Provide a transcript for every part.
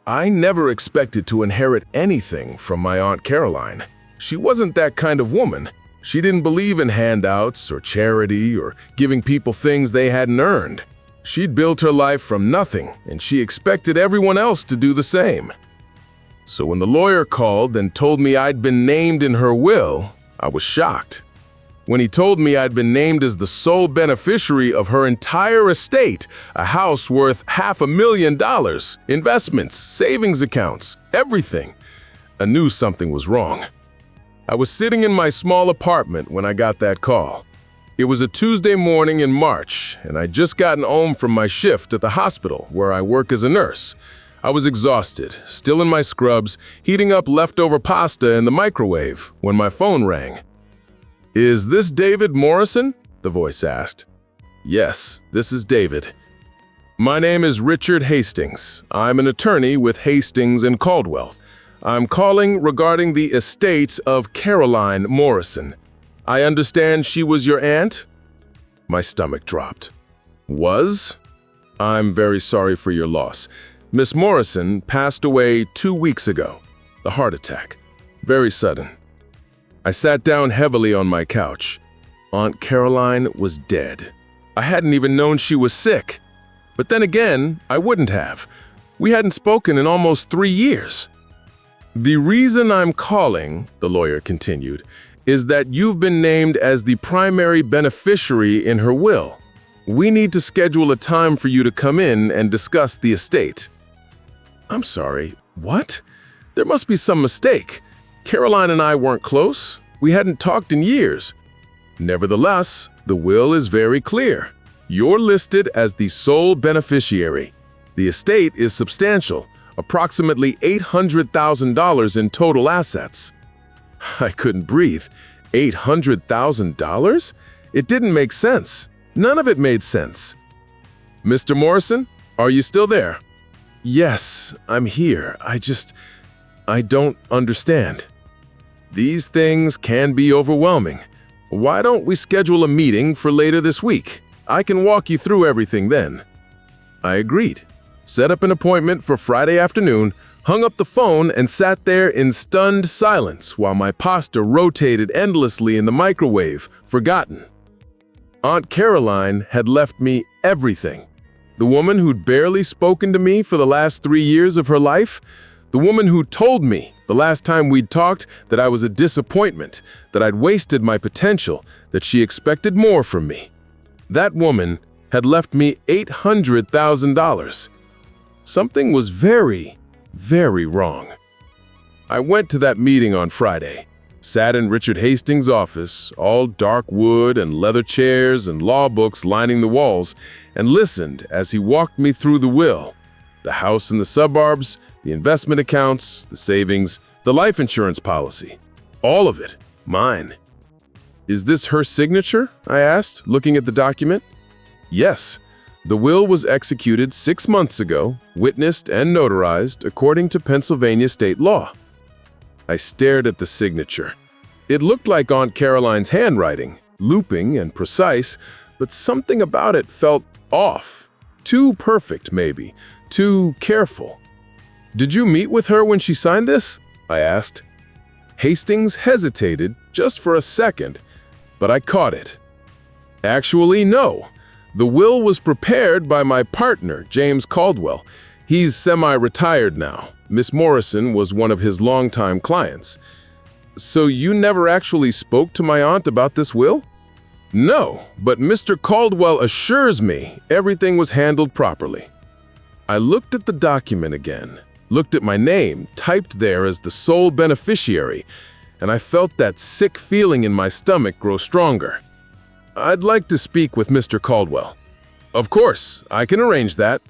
I never expected to inherit anything from my Aunt Caroline. She wasn't that kind of woman. She didn't believe in handouts or charity or giving people things they hadn't earned. She'd built her life from nothing, and she expected everyone else to do the same. So when the lawyer called and told me I'd been named in her will, I was shocked. When he told me I'd been named as the sole beneficiary of her entire estate, a house worth $500,000, investments, savings accounts, everything, I knew something was wrong. I was sitting in my small apartment when I got that call. It was a Tuesday morning in March, and I'd just gotten home from my shift at the hospital where I work as a nurse. I was exhausted, still in my scrubs, heating up leftover pasta in the microwave when my phone rang. "Is this David Morrison?" the voice asked. "Yes, this is David. My name is Richard Hastings. I'm an attorney with Hastings & Caldwell. I'm calling regarding the estate of Caroline Morrison. I understand she was your aunt?" My stomach dropped. "Was? I'm very sorry for your loss. Miss Morrison passed away 2 weeks ago. A heart attack. Very sudden." I sat down heavily on my couch. Aunt Caroline was dead. I hadn't even known she was sick. But then again, I wouldn't have. We hadn't spoken in almost 3 years. "The reason I'm calling," the lawyer continued, "is that you've been named as the primary beneficiary in her will. We need to schedule a time for you to come in and discuss the estate." "I'm sorry, what? There must be some mistake. Caroline and I weren't close. We hadn't talked in years." "Nevertheless, the will is very clear. You're listed as the sole beneficiary. The estate is substantial, approximately $800,000 in total assets." I couldn't breathe. $800,000? It didn't make sense. None of it made sense. "Mr. Morrison, are you still there?" "Yes, I'm here. I don't understand." "These things can be overwhelming. Why don't we schedule a meeting for later this week? I can walk you through everything then." I agreed, set up an appointment for Friday afternoon, hung up the phone, and sat there in stunned silence while my pasta rotated endlessly in the microwave, forgotten. Aunt Caroline had left me everything. The woman who'd barely spoken to me for the last 3 years of her life, the woman who told me the last time we'd talked that I was a disappointment, that I'd wasted my potential, that she expected more from me. That woman had left me $800,000. Something was very, very wrong. I went to that meeting on Friday, sat in Richard Hastings' office, all dark wood and leather chairs and law books lining the walls, and listened as he walked me through the will, the house in the suburbs, the investment accounts, the savings, the life insurance policy. All of it, mine. "Is this her signature?" I asked, looking at the document. "Yes. The will was executed 6 months ago, witnessed and notarized according to Pennsylvania state law." I stared at the signature. It looked like Aunt Caroline's handwriting, looping and precise, but something about it felt off. Too perfect, maybe. Too careful. "Did you meet with her when she signed this?" I asked. Hastings hesitated just for a second, but I caught it. "Actually, no. The will was prepared by my partner, James Caldwell. He's semi-retired now. Miss Morrison was one of his longtime clients." "So you never actually spoke to my aunt about this will?" "No, but Mr. Caldwell assures me everything was handled properly." I looked at the document again, looked at my name, typed there as the sole beneficiary, and I felt that sick feeling in my stomach grow stronger. "I'd like to speak with Mr. Caldwell." "Of course, I can arrange that."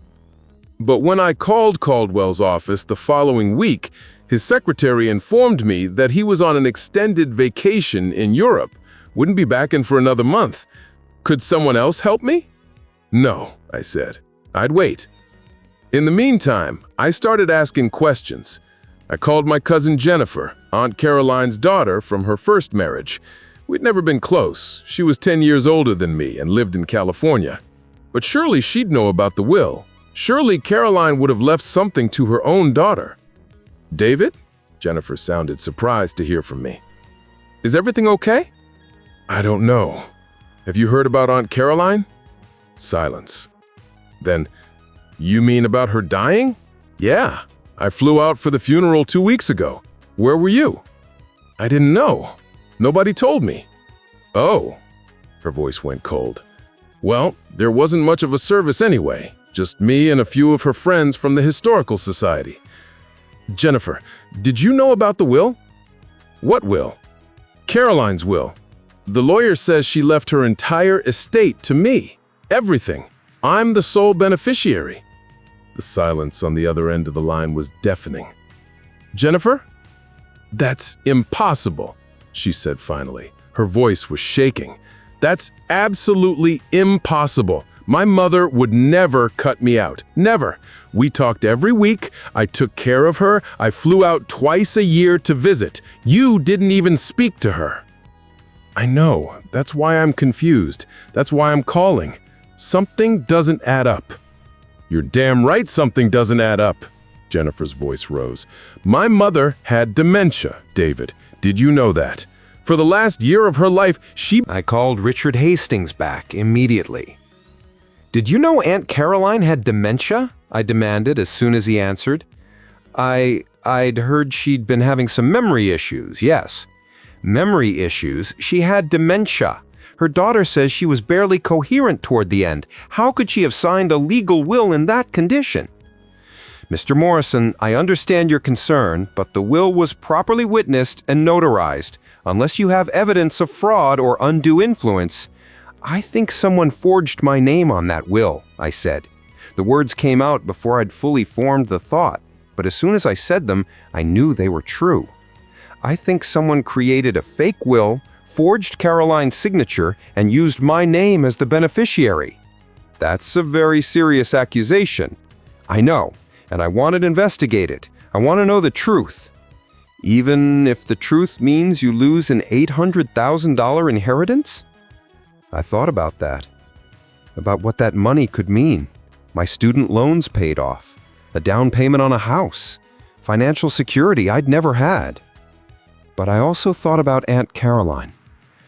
But when I called Caldwell's office the following week, his secretary informed me that he was on an extended vacation in Europe, wouldn't be back in for another month. "Could someone else help me?" "No," I said. "I'd wait." In the meantime, I started asking questions. I called my cousin Jennifer, Aunt Caroline's daughter from her first marriage. We'd never been close. She was 10 years older than me and lived in California. But surely she'd know about the will. Surely Caroline would have left something to her own daughter. David? Jennifer sounded surprised to hear from me. Is everything okay? I don't know. Have you heard about Aunt Caroline? Silence. Then, you mean about her dying? Yeah, I flew out for the funeral 2 weeks ago. Where were you? I didn't know. Nobody told me. Oh. Her voice went cold. Well, there wasn't much of a service anyway. Just me and a few of her friends from the Historical Society. Jennifer, did you know about the will? What will? Caroline's will. The lawyer says she left her entire estate to me. Everything. I'm the sole beneficiary. The silence on the other end of the line was deafening. Jennifer? That's impossible, she said finally. Her voice was shaking. That's absolutely impossible. My mother would never cut me out. Never. We talked every week. I took care of her. I flew out twice a year to visit. You didn't even speak to her. I know. That's why I'm confused. That's why I'm calling. Something doesn't add up. You're damn right something doesn't add up. Jennifer's voice rose. My mother had dementia, David. Did you know that? For the last year of her life, I called Richard Hastings back immediately. Did you know Aunt Caroline had dementia? I demanded as soon as he answered. I'd heard she'd been having some memory issues, yes. Memory issues? She had dementia. Her daughter says she was barely coherent toward the end. How could she have signed a legal will in that condition? Mr. Morrison, I understand your concern, but the will was properly witnessed and notarized. Unless you have evidence of fraud or undue influence, I think someone forged my name on that will, I said. The words came out before I'd fully formed the thought, but as soon as I said them, I knew they were true. I think someone created a fake will, forged Caroline's signature, and used my name as the beneficiary. That's a very serious accusation. I know, and I want it investigated. I want to know the truth. Even if the truth means you lose an $800,000 inheritance? I thought about that, about what that money could mean. My student loans paid off, a down payment on a house, financial security I'd never had. But I also thought about Aunt Caroline,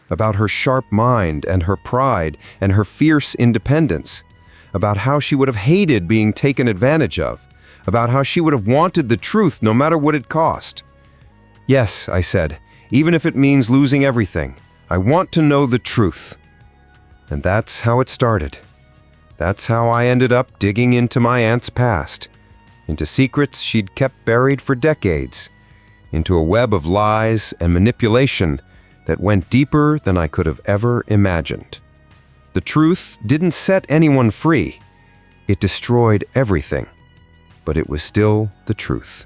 about her sharp mind and her pride and her fierce independence, about how she would have hated being taken advantage of, about how she would have wanted the truth no matter what it cost. Yes, I said, even if it means losing everything, I want to know the truth. And that's how it started. That's how I ended up digging into my aunt's past, into secrets she'd kept buried for decades, into a web of lies and manipulation that went deeper than I could have ever imagined. The truth didn't set anyone free. It destroyed everything, but it was still the truth.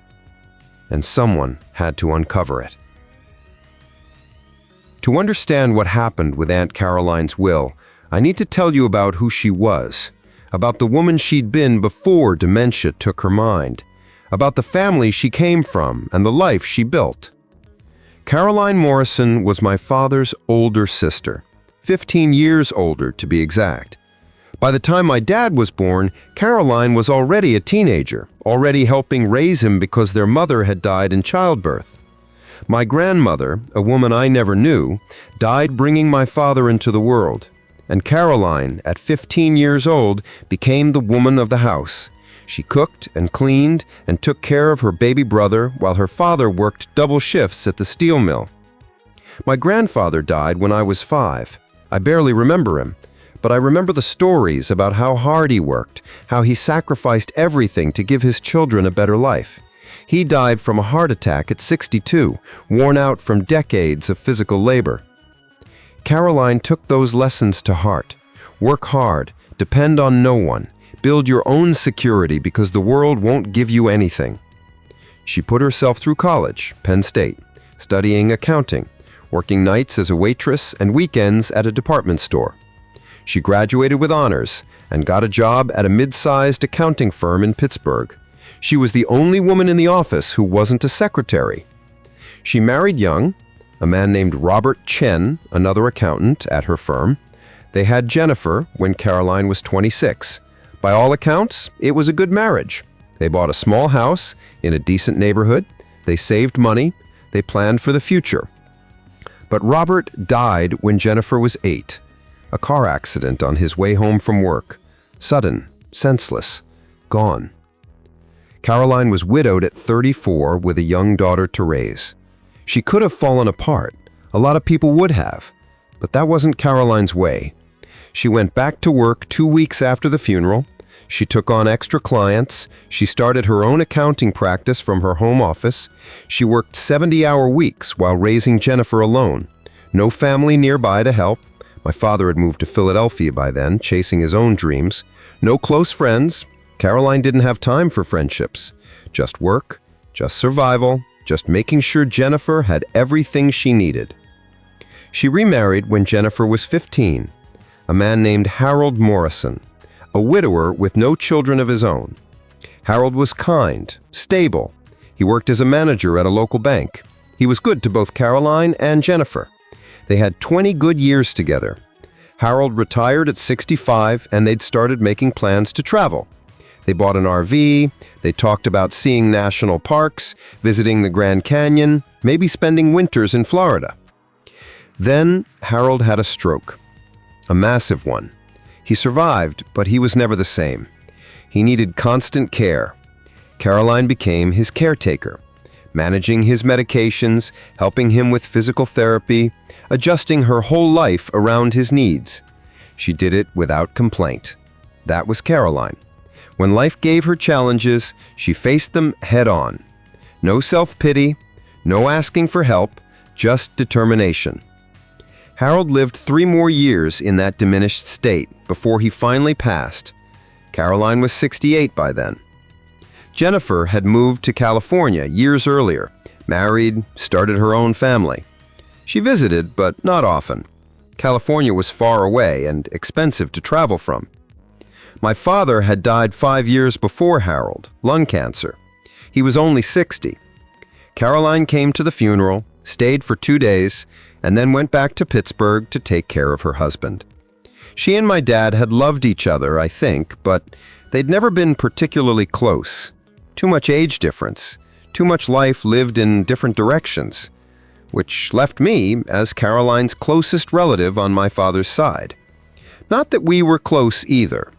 And someone had to uncover it. To understand what happened with Aunt Caroline's will, I need to tell you about who she was, about the woman she'd been before dementia took her mind, about the family she came from and the life she built. Caroline Morrison was my father's older sister, 15 years older to be exact. By the time my dad was born, Caroline was already a teenager, already helping raise him because their mother had died in childbirth. My grandmother, a woman I never knew, died bringing my father into the world. And Caroline, at 15 years old, became the woman of the house. She cooked and cleaned and took care of her baby brother while her father worked double shifts at the steel mill. My grandfather died when I was 5. I barely remember him, but I remember the stories about how hard he worked, how he sacrificed everything to give his children a better life. He died from a heart attack at 62, worn out from decades of physical labor. Caroline took those lessons to heart. Work hard, depend on no one, build your own security because the world won't give you anything. She put herself through college, Penn State, studying accounting, working nights as a waitress and weekends at a department store. She graduated with honors and got a job at a mid-sized accounting firm in Pittsburgh. She was the only woman in the office who wasn't a secretary. She married young, a man named Robert Chen, another accountant at her firm. They had Jennifer when Caroline was 26, By all accounts, it was a good marriage. They bought a small house in a decent neighborhood. They saved money. They planned for the future. But Robert died when Jennifer was 8. A car accident on his way home from work. Sudden, senseless, gone. Caroline was widowed at 34 with a young daughter to raise. She could have fallen apart. A lot of people would have. But that wasn't Caroline's way. She went back to work 2 weeks after the funeral. She took on extra clients. She started her own accounting practice from her home office. She worked 70-hour weeks while raising Jennifer alone. No family nearby to help. My father had moved to Philadelphia by then, chasing his own dreams. No close friends. Caroline didn't have time for friendships. Just work, just survival, just making sure Jennifer had everything she needed. She remarried when Jennifer was 15. A man named Harold Morrison, a widower with no children of his own. Harold was kind, stable. He worked as a manager at a local bank. He was good to both Caroline and Jennifer. They had 20 good years together. Harold retired at 65, and they'd started making plans to travel. They bought an RV, they talked about seeing national parks, visiting the Grand Canyon, maybe spending winters in Florida. Then Harold had a stroke, a massive one. He survived, but he was never the same. He needed constant care. Caroline became his caretaker, managing his medications, helping him with physical therapy, adjusting her whole life around his needs. She did it without complaint. That was Caroline. When life gave her challenges, she faced them head-on. No self-pity, no asking for help, just determination. Harold lived 3 more years in that diminished state before he finally passed. Caroline was 68 by then. Jennifer had moved to California years earlier, married, started her own family. She visited, but not often. California was far away and expensive to travel from. My father had died 5 years before Harold, lung cancer. He was only 60. Caroline came to the funeral, stayed for 2 days, and then went back to Pittsburgh to take care of her husband. She and my dad had loved each other, I think, but they'd never been particularly close. Too much age difference, too much life lived in different directions, which left me as Caroline's closest relative on my father's side. Not that we were close either.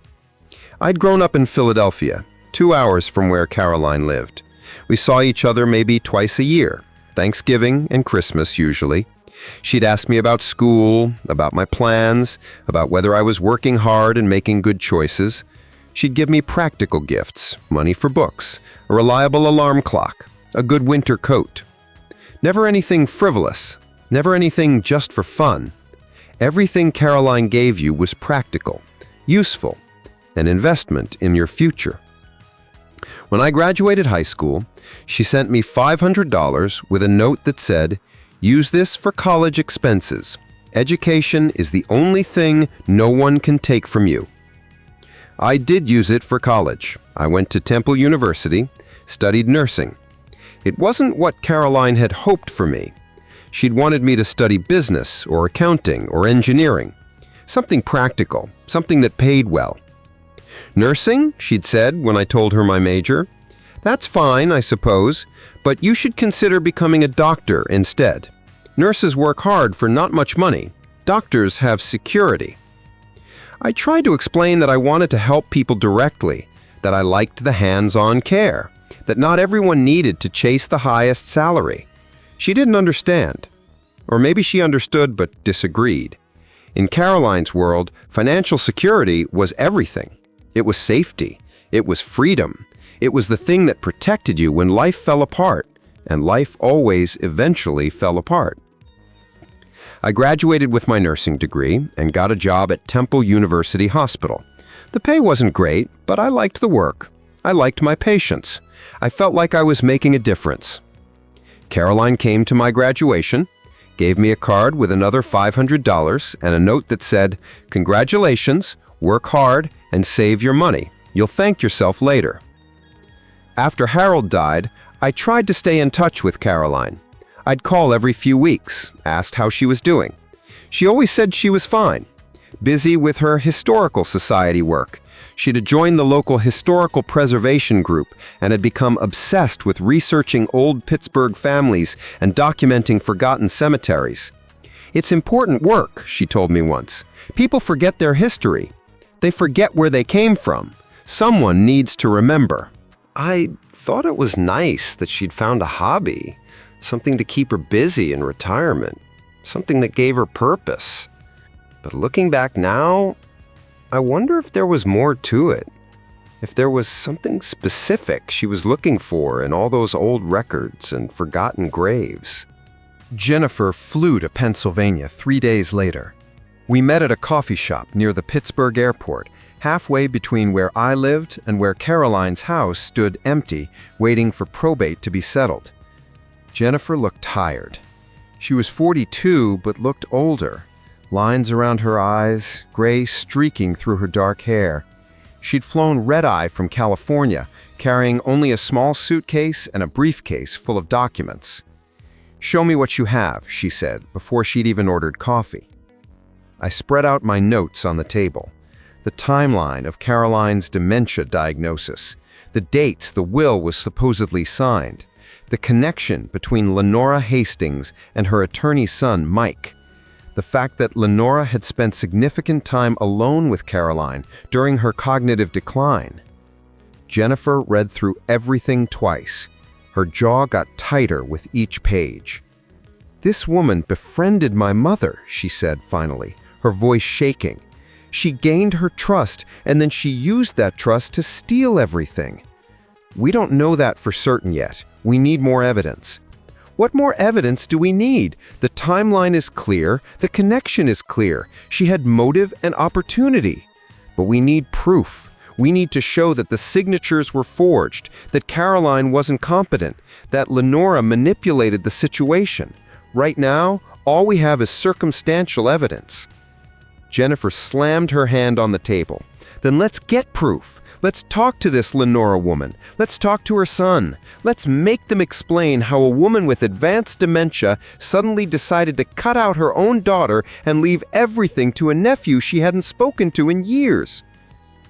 I'd grown up in Philadelphia, 2 hours from where Caroline lived. We saw each other maybe twice a year, Thanksgiving and Christmas usually. She'd ask me about school, about my plans, about whether I was working hard and making good choices. She'd give me practical gifts, money for books, a reliable alarm clock, a good winter coat. Never anything frivolous, never anything just for fun. Everything Caroline gave you was practical, useful, an investment in your future. When I graduated high school, she sent me $500 with a note that said, "Use this for college expenses. Education is the only thing no one can take from you." I did use it for college. I went to Temple University, studied nursing. It wasn't what Caroline had hoped for me. She'd wanted me to study business or accounting or engineering, something practical, something that paid well. Nursing, she'd said when I told her my major. That's fine, I suppose, but you should consider becoming a doctor instead. Nurses work hard for not much money. Doctors have security. I tried to explain that I wanted to help people directly, that I liked the hands-on care, that not everyone needed to chase the highest salary. She didn't understand. Or maybe she understood but disagreed. In Caroline's world, financial security was everything. It was safety. It was freedom. It was the thing that protected you when life fell apart, and life always eventually fell apart. I graduated with my nursing degree and got a job at Temple University Hospital. The pay wasn't great, but I liked the work. I liked my patients. I felt like I was making a difference. Caroline came to my graduation, gave me a card with another $500 and a note that said, "Congratulations, work hard, and save your money. You'll thank yourself later." After Harold died, I tried to stay in touch with Caroline. I'd call every few weeks, asked how she was doing. She always said she was fine, busy with her historical society work. She'd joined the local historical preservation group and had become obsessed with researching old Pittsburgh families and documenting forgotten cemeteries. "It's important work," she told me once. "People forget their history. They forget where they came from. Someone needs to remember." I thought it was nice that she'd found a hobby, something to keep her busy in retirement, something that gave her purpose. But looking back now, I wonder if there was more to it, if there was something specific she was looking for in all those old records and forgotten graves. Jennifer flew to Pennsylvania 3 days later. We met at a coffee shop near the Pittsburgh airport, halfway between where I lived and where Caroline's house stood empty, waiting for probate to be settled. Jennifer looked tired. She was 42 but looked older. Lines around her eyes, gray streaking through her dark hair. She'd flown red-eye from California, carrying only a small suitcase and a briefcase full of documents. "Show me what you have," she said, before she'd even ordered coffee. I spread out my notes on the table. The timeline of Caroline's dementia diagnosis, the dates the will was supposedly signed, the connection between Lenora Hastings and her attorney son, Mike, the fact that Lenora had spent significant time alone with Caroline during her cognitive decline. Jennifer read through everything twice. Her jaw got tighter with each page. "This woman befriended my mother," she said finally, her voice shaking. "She gained her trust, and then she used that trust to steal everything. We don't know that for certain yet. We need more evidence." "What more evidence do we need? The timeline is clear, the connection is clear. She had motive and opportunity. But we need proof. We need to show that the signatures were forged, that Caroline wasn't competent, that Lenora manipulated the situation. Right now, all we have is circumstantial evidence." Jennifer slammed her hand on the table. "Then let's get proof. Let's talk to this Lenora woman. Let's talk to her son. Let's make them explain how a woman with advanced dementia suddenly decided to cut out her own daughter and leave everything to a nephew she hadn't spoken to in years.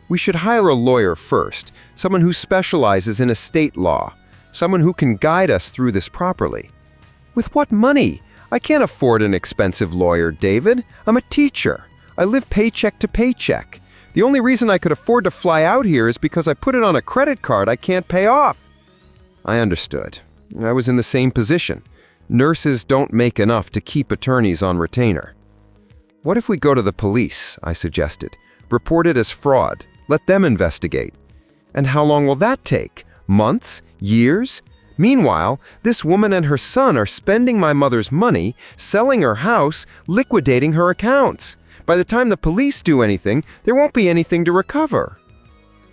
We should hire a lawyer first, someone who specializes in estate law, someone who can guide us through this properly." "With what money? I can't afford an expensive lawyer, David. I'm a teacher. I live paycheck to paycheck. The only reason I could afford to fly out here is because I put it on a credit card I can't pay off." I understood. I was in the same position. Nurses don't make enough to keep attorneys on retainer. "What if we go to the police?" I suggested. "Report it as fraud. Let them investigate." "And how long will that take? Months? Years? Meanwhile, this woman and her son are spending my mother's money, selling her house, liquidating her accounts. By the time the police do anything, there won't be anything to recover."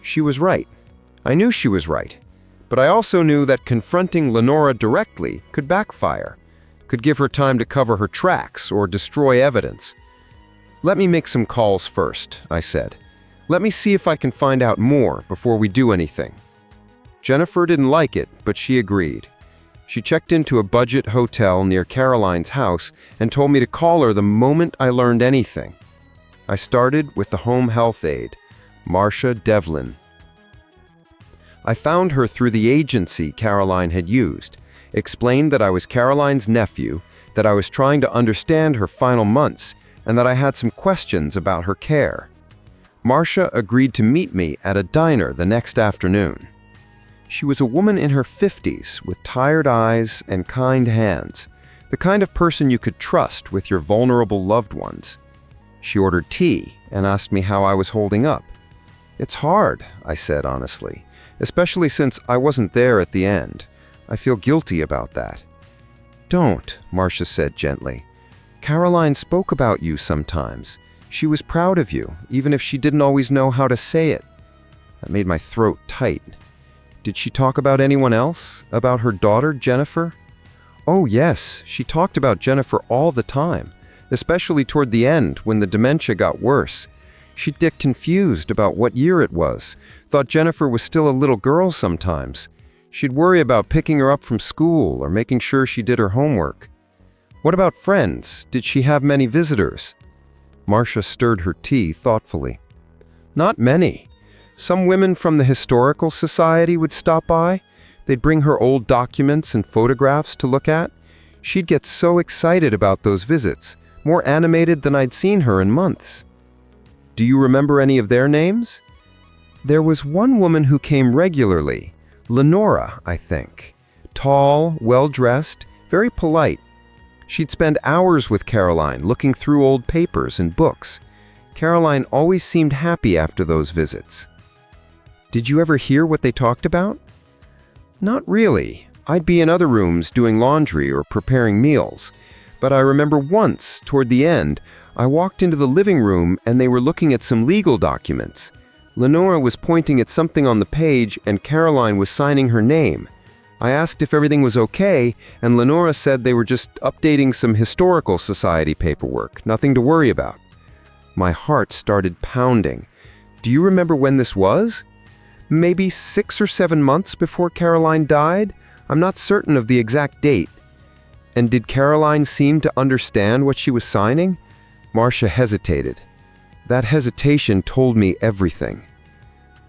She was right. I knew she was right. But I also knew that confronting Lenora directly could backfire, could give her time to cover her tracks or destroy evidence. "Let me make some calls first," I said. "Let me see if I can find out more before we do anything." Jennifer didn't like it, but she agreed. She checked into a budget hotel near Caroline's house and told me to call her the moment I learned anything. I started with the home health aide, Marcia Devlin. I found her through the agency Caroline had used, explained that I was Caroline's nephew, that I was trying to understand her final months, and that I had some questions about her care. Marcia agreed to meet me at a diner the next afternoon. She was a woman in her 50s with tired eyes and kind hands, the kind of person you could trust with your vulnerable loved ones. She ordered tea and asked me how I was holding up. "It's hard," I said honestly, "especially since I wasn't there at the end. I feel guilty about that." "Don't," Marcia said gently. "Caroline spoke about you sometimes. She was proud of you, even if she didn't always know how to say it." That made my throat tight. "Did she talk about anyone else? About her daughter, Jennifer?" "Oh yes, she talked about Jennifer all the time, especially toward the end when the dementia got worse. She'd get confused about what year it was, thought Jennifer was still a little girl sometimes. She'd worry about picking her up from school or making sure she did her homework." "What about friends? Did she have many visitors?" Marcia stirred her tea thoughtfully. "Not many. Some women from the Historical Society would stop by. They'd bring her old documents and photographs to look at. She'd get so excited about those visits, more animated than I'd seen her in months. Do you remember any of their names? There was one woman who came regularly, Lenora, I think. Tall, well-dressed, very polite. She'd spend hours with Caroline, looking through old papers and books. Caroline always seemed happy after those visits. Did you ever hear what they talked about? Not really. I'd be in other rooms doing laundry or preparing meals. But I remember once, toward the end, I walked into the living room and they were looking at some legal documents. Lenora was pointing at something on the page and Caroline was signing her name. I asked if everything was okay, and Lenora said they were just updating some Historical Society paperwork, nothing to worry about. My heart started pounding. Do you remember when this was? Maybe 6 or 7 months before Caroline died? I'm not certain of the exact date. And did Caroline seem to understand what she was signing? Marcia hesitated. That hesitation told me everything.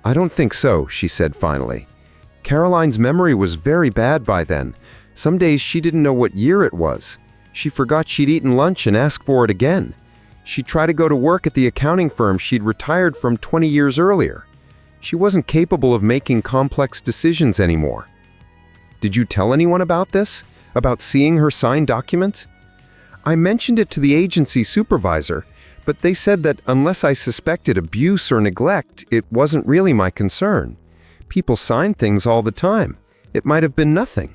I don't think so, she said finally. Caroline's memory was very bad by then. Some days she didn't know what year it was. She forgot she'd eaten lunch and asked for it again. She'd try to go to work at the accounting firm she'd retired from 20 years earlier. She wasn't capable of making complex decisions anymore. Did you tell anyone about this? About seeing her sign documents? I mentioned it to the agency supervisor, but they said that unless I suspected abuse or neglect, it wasn't really my concern. People sign things all the time. It might have been nothing.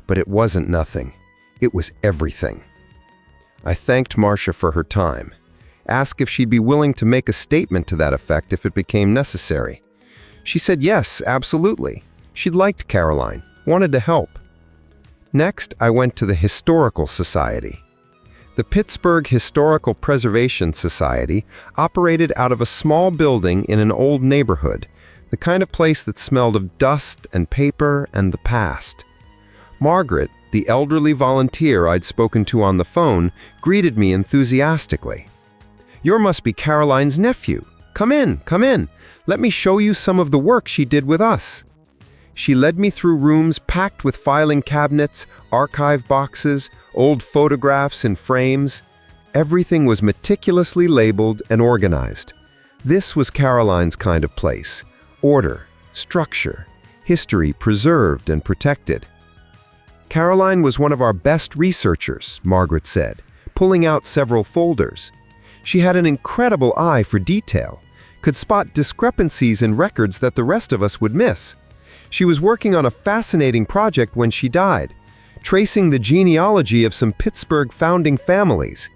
But it wasn't nothing. It was everything. I thanked Marcia for her time, asked if she'd be willing to make a statement to that effect if it became necessary. She said yes, absolutely. She'd liked Caroline, wanted to help. Next, I went to the Historical Society. The Pittsburgh Historical Preservation Society operated out of a small building in an old neighborhood, the kind of place that smelled of dust and paper and the past. Margaret, the elderly volunteer I'd spoken to on the phone, greeted me enthusiastically. "You must be Caroline's nephew. Come in, come in. Let me show you some of the work she did with us." She led me through rooms packed with filing cabinets, archive boxes, old photographs in frames. Everything was meticulously labeled and organized. This was Caroline's kind of place. Order, structure, history preserved and protected. Caroline was one of our best researchers, Margaret said, pulling out several folders. She had an incredible eye for detail, could spot discrepancies in records that the rest of us would miss. She was working on a fascinating project when she died, tracing the genealogy of some Pittsburgh founding families.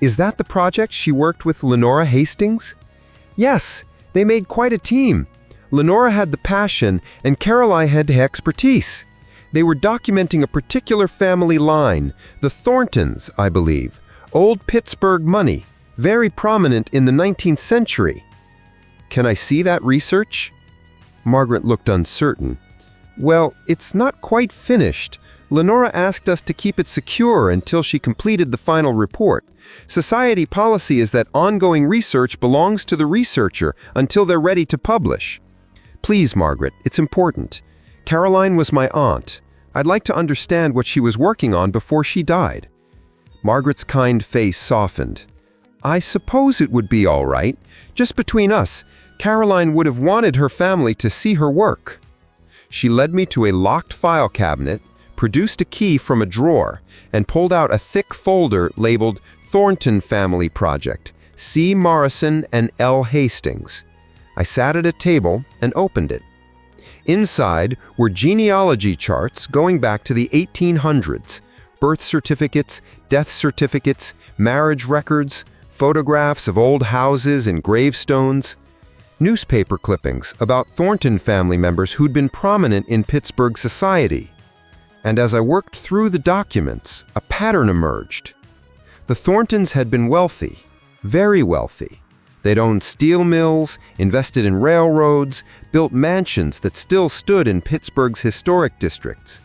Is that the project she worked with Lenora Hastings? Yes, they made quite a team. Lenora had the passion and Caroline had the expertise. They were documenting a particular family line, the Thorntons, I believe, old Pittsburgh money, very prominent in the 19th century. Can I see that research? Margaret looked uncertain. Well, it's not quite finished. Lenora asked us to keep it secure until she completed the final report. Society policy is that ongoing research belongs to the researcher until they're ready to publish. Please, Margaret, it's important. Caroline was my aunt. I'd like to understand what she was working on before she died. Margaret's kind face softened. I suppose it would be all right. Just between us, Caroline would have wanted her family to see her work. She led me to a locked file cabinet, produced a key from a drawer, and pulled out a thick folder labeled Thornton Family Project, C. Morrison and L. Hastings. I sat at a table and opened it. Inside were genealogy charts going back to the 1800s, birth certificates, death certificates, marriage records, photographs of old houses and gravestones, newspaper clippings about Thornton family members who'd been prominent in Pittsburgh society. And as I worked through the documents, a pattern emerged. The Thorntons had been wealthy, very wealthy. They'd owned steel mills, invested in railroads, built mansions that still stood in Pittsburgh's historic districts.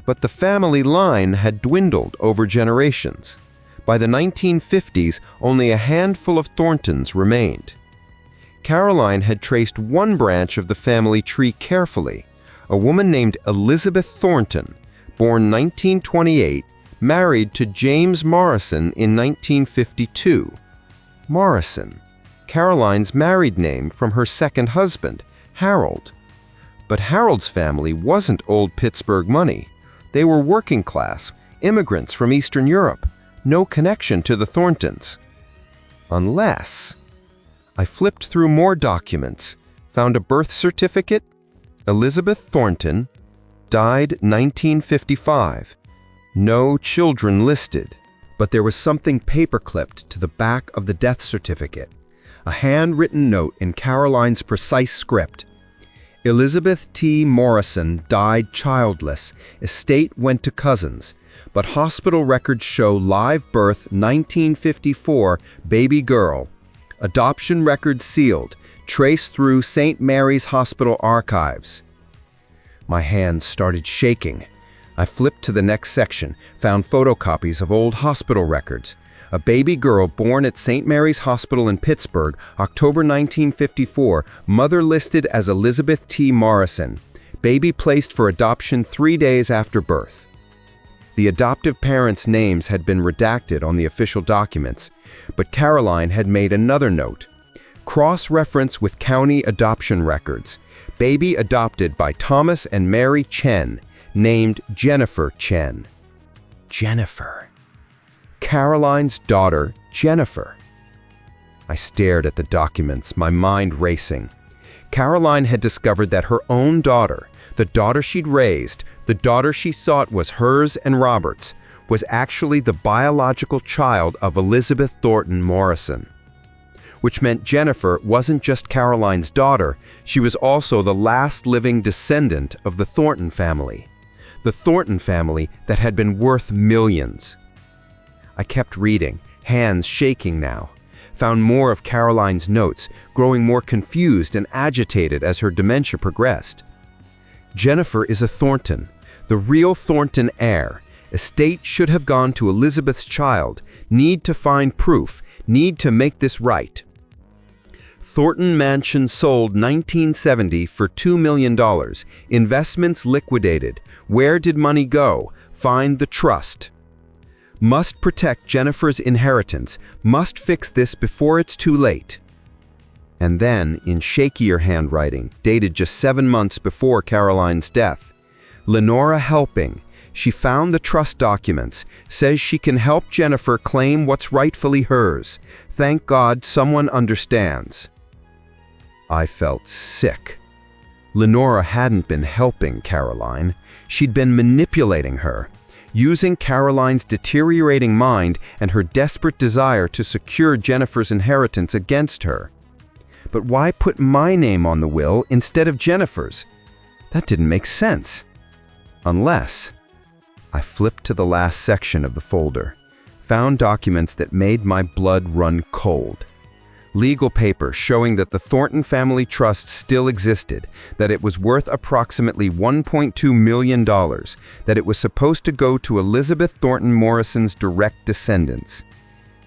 But the family line had dwindled over generations. By the 1950s, only a handful of Thorntons remained. Caroline had traced one branch of the family tree carefully. A woman named Elizabeth Thornton, born 1928, married to James Morrison in 1952. Morrison, Caroline's married name from her second husband, Harold. But Harold's family wasn't old Pittsburgh money. They were working class, immigrants from Eastern Europe, no connection to the Thorntons. Unless I flipped through more documents, found a birth certificate. Elizabeth Thornton, died 1955. No children listed. But there was something paperclipped to the back of the death certificate. A handwritten note in Caroline's precise script. Elizabeth T. Morrison died childless. Estate went to cousins. But hospital records show live birth 1954 baby girl. Adoption records sealed. Traced through St. Mary's Hospital archives. My hands started shaking. I flipped to the next section, found photocopies of old hospital records. A baby girl born at St. Mary's Hospital in Pittsburgh, October 1954, mother listed as Elizabeth T. Morrison. Baby placed for adoption 3 days after birth. The adoptive parents' names had been redacted on the official documents, but Caroline had made another note. Cross-reference with county adoption records. Baby adopted by Thomas and Mary Chen, named Jennifer Chen. Jennifer. Caroline's daughter, Jennifer. I stared at the documents, my mind racing. Caroline had discovered that her own daughter, the daughter she'd raised, the daughter she thought was hers and Robert's, was actually the biological child of Elizabeth Thornton Morrison. Which meant Jennifer wasn't just Caroline's daughter, she was also the last living descendant of the Thornton family. The Thornton family that had been worth millions. I kept reading, hands shaking now. Found more of Caroline's notes, growing more confused and agitated as her dementia progressed. Jennifer is a Thornton, the real Thornton heir. Estate should have gone to Elizabeth's child. Need to find proof. Need to make this right. Thornton Mansion sold 1970 for $2 million. Investments liquidated. Where did money go? Find the trust. Must protect Jennifer's inheritance. Must fix this before it's too late. And then, in shakier handwriting, dated just 7 months before Caroline's death, Lenora helping. She found the trust documents, says she can help Jennifer claim what's rightfully hers. Thank God someone understands. I felt sick. Lenora hadn't been helping Caroline. She'd been manipulating her, using Caroline's deteriorating mind and her desperate desire to secure Jennifer's inheritance against her. But why put my name on the will instead of Jennifer's? That didn't make sense. Unless I flipped to the last section of the folder, found documents that made my blood run cold. Legal papers showing that the Thornton family trust still existed, that it was worth approximately $1.2 million, that it was supposed to go to Elizabeth Thornton Morrison's direct descendants,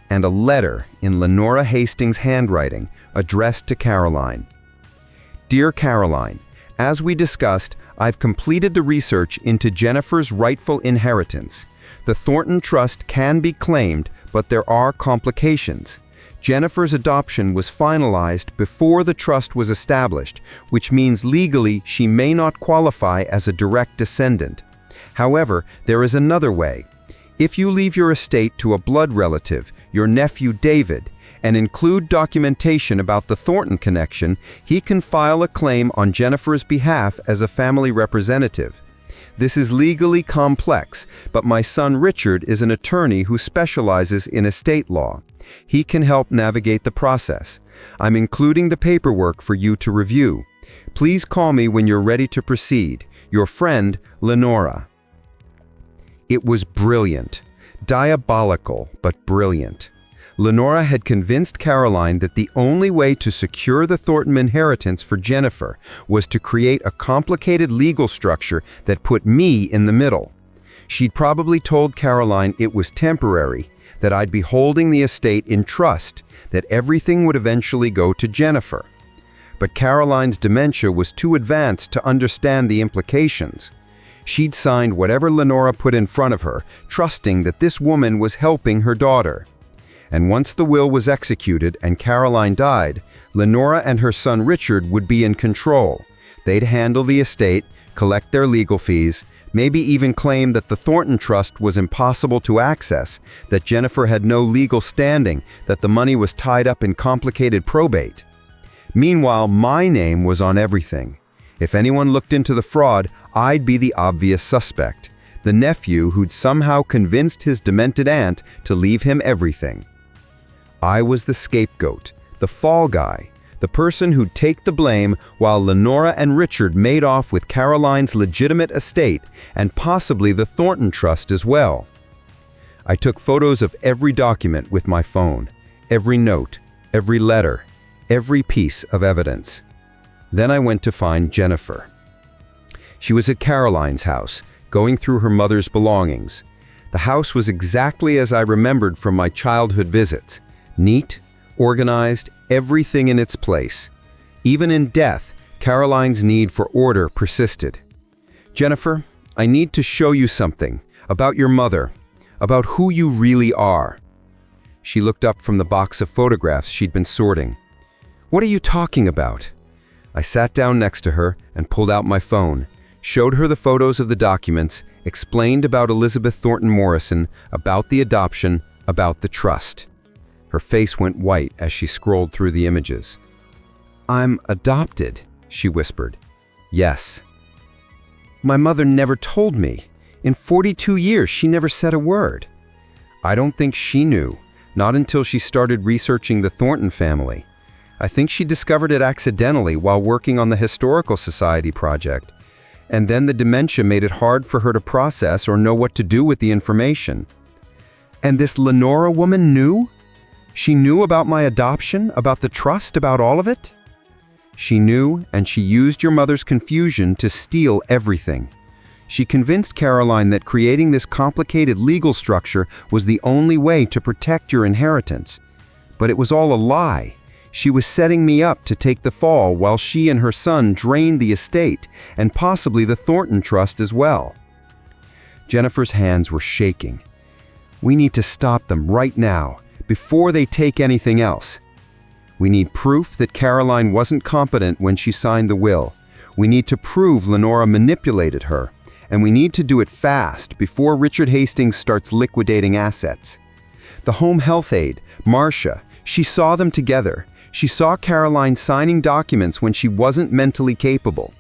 and a letter in Lenora Hastings' handwriting addressed to Caroline. Dear Caroline, as we discussed, I've completed the research into Jennifer's rightful inheritance. The Thornton Trust can be claimed, but there are complications. Jennifer's adoption was finalized before the trust was established, which means legally she may not qualify as a direct descendant. However, there is another way. If you leave your estate to a blood relative, your nephew David, and include documentation about the Thornton connection, he can file a claim on Jennifer's behalf as a family representative. This is legally complex, but my son Richard is an attorney who specializes in estate law. He can help navigate the process. I'm including the paperwork for you to review. Please call me when you're ready to proceed. Your friend, Lenora. It was brilliant. Diabolical, but brilliant. Lenora had convinced Caroline that the only way to secure the Thornton inheritance for Jennifer was to create a complicated legal structure that put me in the middle. She'd probably told Caroline it was temporary, that I'd be holding the estate in trust, that everything would eventually go to Jennifer. but Caroline's dementia was too advanced to understand the implications. She'd signed whatever Lenora put in front of her, trusting that this woman was helping her daughter. And once the will was executed and Caroline died, Lenora and her son Richard would be in control. They'd handle the estate, collect their legal fees, maybe even claim that the Thornton Trust was impossible to access, that Jennifer had no legal standing, that the money was tied up in complicated probate. Meanwhile, my name was on everything. If anyone looked into the fraud, I'd be the obvious suspect, the nephew who'd somehow convinced his demented aunt to leave him everything. I was the scapegoat, the fall guy, the person who'd take the blame while Lenora and Richard made off with Caroline's legitimate estate and possibly the Thornton Trust as well. I took photos of every document with my phone, every note, every letter, every piece of evidence. Then I went to find Jennifer. She was at Caroline's house, going through her mother's belongings. The house was exactly as I remembered from my childhood visits. Neat, organized, everything in its place. Even in death, Caroline's need for order persisted. "Jennifer, I need to show you something about your mother, about who you really are." She looked up from the box of photographs she'd been sorting. "What are you talking about?" I sat down next to her and pulled out my phone, showed her the photos of the documents, explained about Elizabeth Thornton Morrison, about the adoption, about the trust. Her face went white as she scrolled through the images. "I'm adopted," she whispered. "Yes." "My mother never told me. In 42 years, she never said a word." "I don't think she knew, not until she started researching the Thornton family. I think she discovered it accidentally while working on the Historical Society project. And then the dementia made it hard for her to process or know what to do with the information." "And this Lenora woman knew? She knew about my adoption, about the trust, about all of it?" "She knew, and she used your mother's confusion to steal everything. She convinced Caroline that creating this complicated legal structure was the only way to protect your inheritance. But it was all a lie. She was setting me up to take the fall while she and her son drained the estate, and possibly the Thornton Trust as well." Jennifer's hands were shaking. "We need to stop them right now, before they take anything else. We need proof that Caroline wasn't competent when she signed the will. We need to prove Lenora manipulated her. And we need to do it fast, before Richard Hastings starts liquidating assets. The home health aide, Marcia, she saw them together. She saw Caroline signing documents when she wasn't mentally capable.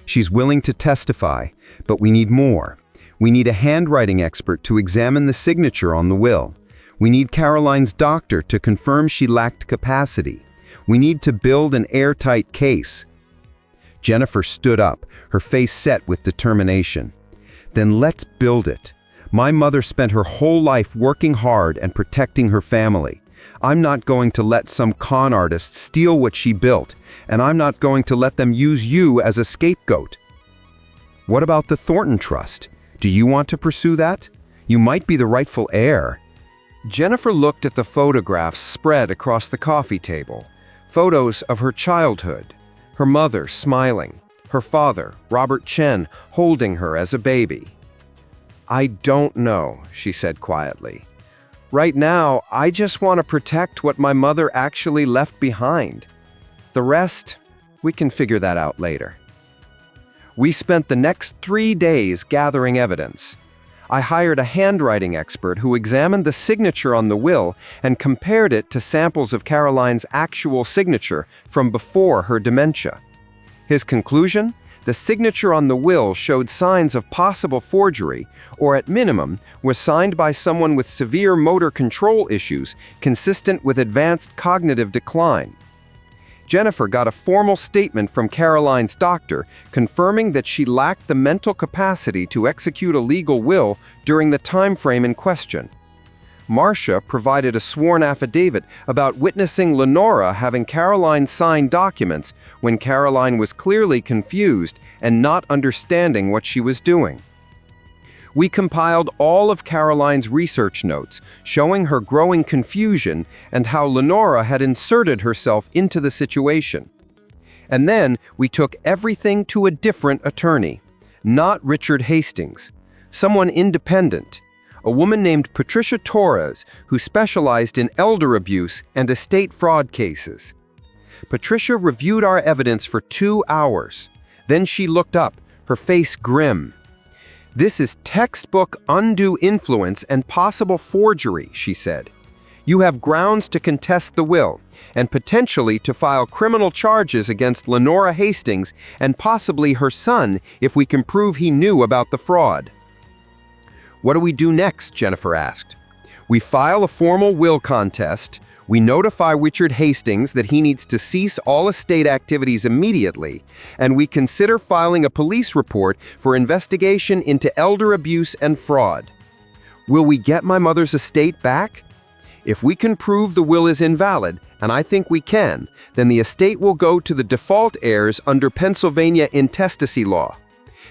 She's willing to testify, but we need more. We need a handwriting expert to examine the signature on the will. We need Caroline's doctor to confirm she lacked capacity. We need to build an airtight case." Jennifer stood up, her face set with determination. "Then let's build it. My mother spent her whole life working hard and protecting her family. I'm not going to let some con artist steal what she built, and I'm not going to let them use you as a scapegoat." "What about the Thornton Trust? Do you want to pursue that? You might be the rightful heir." Jennifer looked at the photographs spread across the coffee table. Photos of her childhood. Her mother smiling. Her father, Robert Chen, holding her as a baby. "I don't know," she said quietly. "Right now, I just want to protect what my mother actually left behind. The rest, we can figure that out later." We spent the next 3 days gathering evidence. I hired a handwriting expert who examined the signature on the will and compared it to samples of Caroline's actual signature from before her dementia. His conclusion? The signature on the will showed signs of possible forgery, or at minimum, was signed by someone with severe motor control issues consistent with advanced cognitive decline. Jennifer got a formal statement from Caroline's doctor confirming that she lacked the mental capacity to execute a legal will during the time frame in question. Marcia provided a sworn affidavit about witnessing Lenora having Caroline sign documents when Caroline was clearly confused and not understanding what she was doing. We compiled all of Caroline's research notes, showing her growing confusion and how Lenora had inserted herself into the situation. And then we took everything to a different attorney. Not Richard Hastings. Someone independent. A woman named Patricia Torres, who specialized in elder abuse and estate fraud cases. Patricia reviewed our evidence for 2 hours. Then she looked up, her face grim. "This is textbook undue influence and possible forgery," she said. "You have grounds to contest the will, and potentially to file criminal charges against Lenora Hastings and possibly her son if we can prove he knew about the fraud." "What do we do next?" Jennifer asked. "We file a formal will contest. We notify Richard Hastings that he needs to cease all estate activities immediately, and we consider filing a police report for investigation into elder abuse and fraud. Will we get my mother's estate back? If we can prove the will is invalid, and I think we can, then the estate will go to the default heirs under Pennsylvania intestacy law.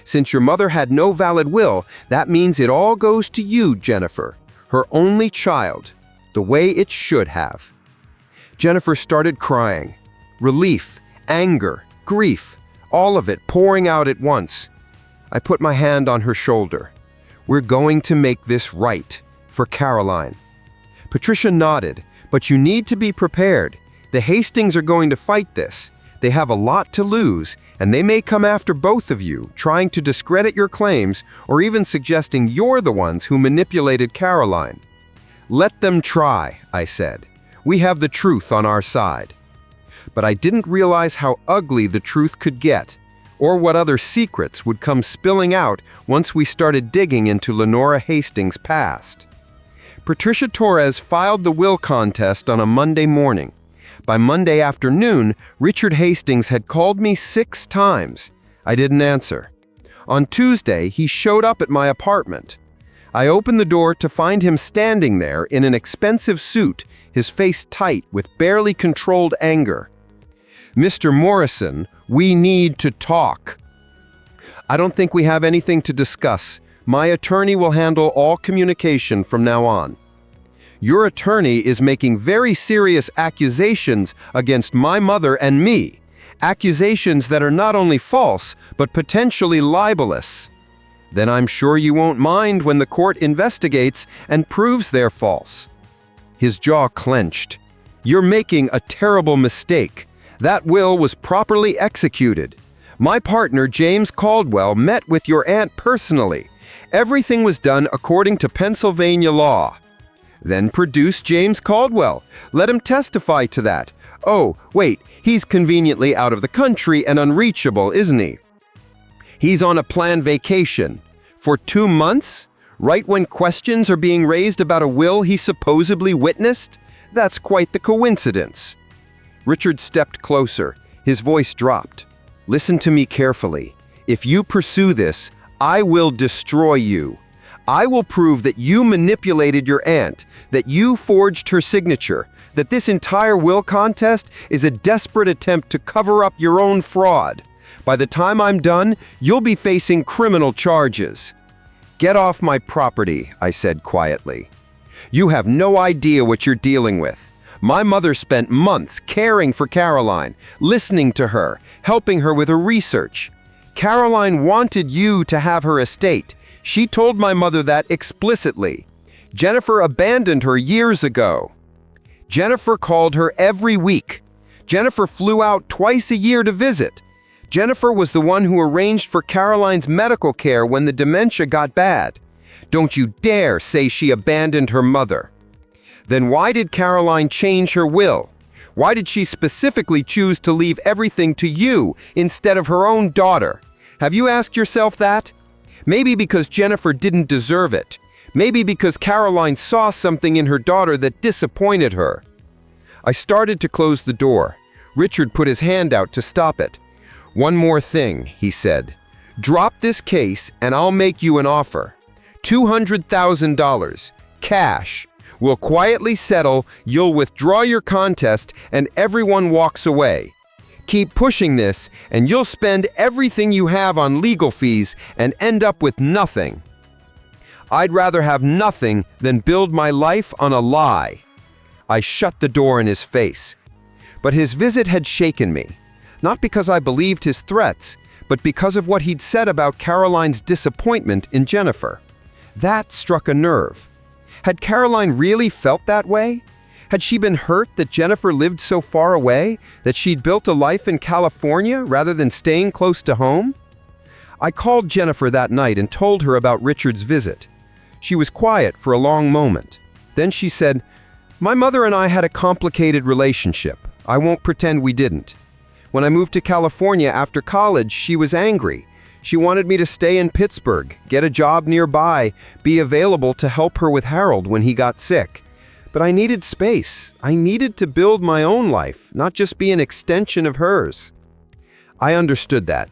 Since your mother had no valid will, that means it all goes to you, Jennifer, her only child, the way it should have." Jennifer started crying. Relief, anger, grief, all of it pouring out at once. I put my hand on her shoulder. "We're going to make this right, for Caroline." Patricia nodded. "But you need to be prepared. The Hastings are going to fight this. They have a lot to lose, and they may come after both of you, trying to discredit your claims or even suggesting you're the ones who manipulated Caroline." "Let them try," I said. "We have the truth on our side." But I didn't realize how ugly the truth could get, or what other secrets would come spilling out once we started digging into Lenora Hastings' past. Patricia Torres filed the will contest on a Monday morning. By Monday afternoon, Richard Hastings had called me 6 times. I didn't answer. On Tuesday, he showed up at my apartment. I opened the door to find him standing there in an expensive suit, his face tight with barely controlled anger. "Mr. Morrison, we need to talk." "I don't think we have anything to discuss. My attorney will handle all communication from now on." "Your attorney is making very serious accusations against my mother and me. Accusations that are not only false, but potentially libelous." "Then I'm sure you won't mind when the court investigates and proves they're false." His jaw clenched. "You're making a terrible mistake. That will was properly executed. My partner, James Caldwell, met with your aunt personally. Everything was done according to Pennsylvania law." "Then produce James Caldwell. Let him testify to that. Oh, wait, he's conveniently out of the country and unreachable, isn't he?" "He's on a planned vacation. For 2 months? Right when questions are being raised about a will he supposedly witnessed? That's quite the coincidence." Richard stepped closer. His voice dropped. "Listen to me carefully. If you pursue this, I will destroy you. I will prove that you manipulated your aunt, that you forged her signature, that this entire will contest is a desperate attempt to cover up your own fraud. By the time I'm done, you'll be facing criminal charges." "Get off my property," I said quietly. "You have no idea what you're dealing with. My mother spent months caring for Caroline, listening to her, helping her with her research. Caroline wanted you to have her estate. She told my mother that explicitly. Jennifer abandoned her years ago. Jennifer called her every week. Jennifer flew out twice a year to visit. Jennifer was the one who arranged for Caroline's medical care when the dementia got bad. Don't you dare say she abandoned her mother. Then why did Caroline change her will? Why did she specifically choose to leave everything to you instead of her own daughter? Have you asked yourself that? Maybe because Jennifer didn't deserve it. Maybe because Caroline saw something in her daughter that disappointed her." I started to close the door. Richard put his hand out to stop it. "One more thing," he said. "Drop this case and I'll make you an offer. $200,000, cash. We'll quietly settle, you'll withdraw your contest, and everyone walks away. Keep pushing this, and you'll spend everything you have on legal fees and end up with nothing." I'd rather have nothing than build my life on a lie. I shut the door in his face. But his visit had shaken me. Not because I believed his threats, but because of what he'd said about Caroline's disappointment in Jennifer. That struck a nerve. Had Caroline really felt that way? Had she been hurt that Jennifer lived so far away, that she'd built a life in California rather than staying close to home? I called Jennifer that night and told her about Richard's visit. She was quiet for a long moment. Then she said, "My mother and I had a complicated relationship. I won't pretend we didn't. When I moved to California after college, she was angry. She wanted me to stay in Pittsburgh, get a job nearby, be available to help her with Harold when he got sick. But I needed space. I needed to build my own life, not just be an extension of hers." I understood that.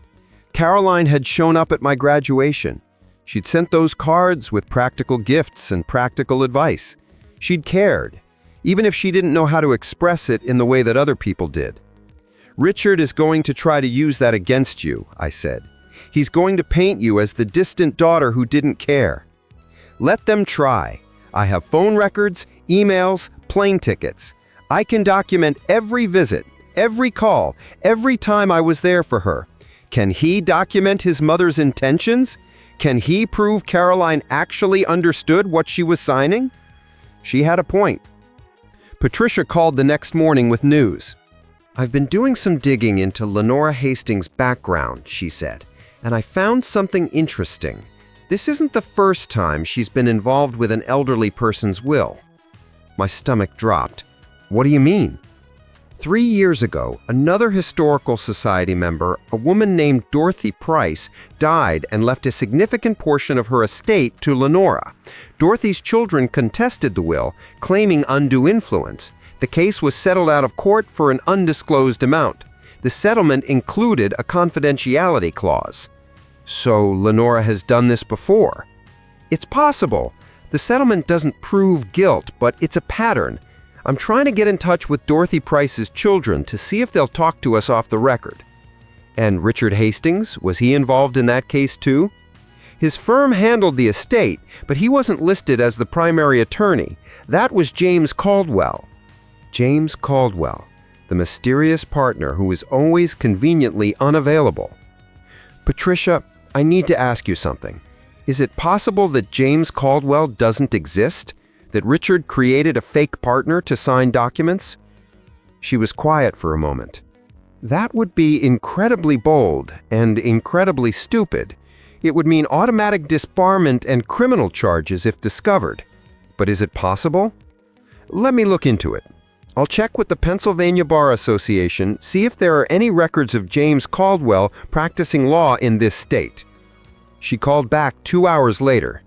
Caroline had shown up at my graduation. She'd sent those cards with practical gifts and practical advice. She'd cared, even if she didn't know how to express it in the way that other people did. "Richard is going to try to use that against you," I said. "He's going to paint you as the distant daughter who didn't care. Let them try. I have phone records, emails, plane tickets. I can document every visit, every call, every time I was there for her. Can he document his mother's intentions? Can he prove Caroline actually understood what she was signing?" She had a point. Patricia called the next morning with news. "I've been doing some digging into Lenora Hastings' background," she said, "and I found something interesting. This isn't the first time she's been involved with an elderly person's will." My stomach dropped. "What do you mean?" 3 years ago, another historical society member, a woman named Dorothy Price, died and left a significant portion of her estate to Lenora. Dorothy's children contested the will, claiming undue influence. The case was settled out of court for an undisclosed amount. The settlement included a confidentiality clause. So Lenora has done this before. It's possible. The settlement doesn't prove guilt, but it's a pattern. I'm trying to get in touch with Dorothy Price's children to see if they'll talk to us off the record. And Richard Hastings, was he involved in that case too? His firm handled the estate, but he wasn't listed as the primary attorney. That was James Caldwell. James Caldwell, the mysterious partner who is always conveniently unavailable. Patricia, I need to ask you something. Is it possible that James Caldwell doesn't exist? That Richard created a fake partner to sign documents? She was quiet for a moment. That would be incredibly bold and incredibly stupid. It would mean automatic disbarment and criminal charges if discovered. But is it possible? Let me look into it. I'll check with the Pennsylvania Bar Association, see if there are any records of James Caldwell practicing law in this state. She called back 2 hours later.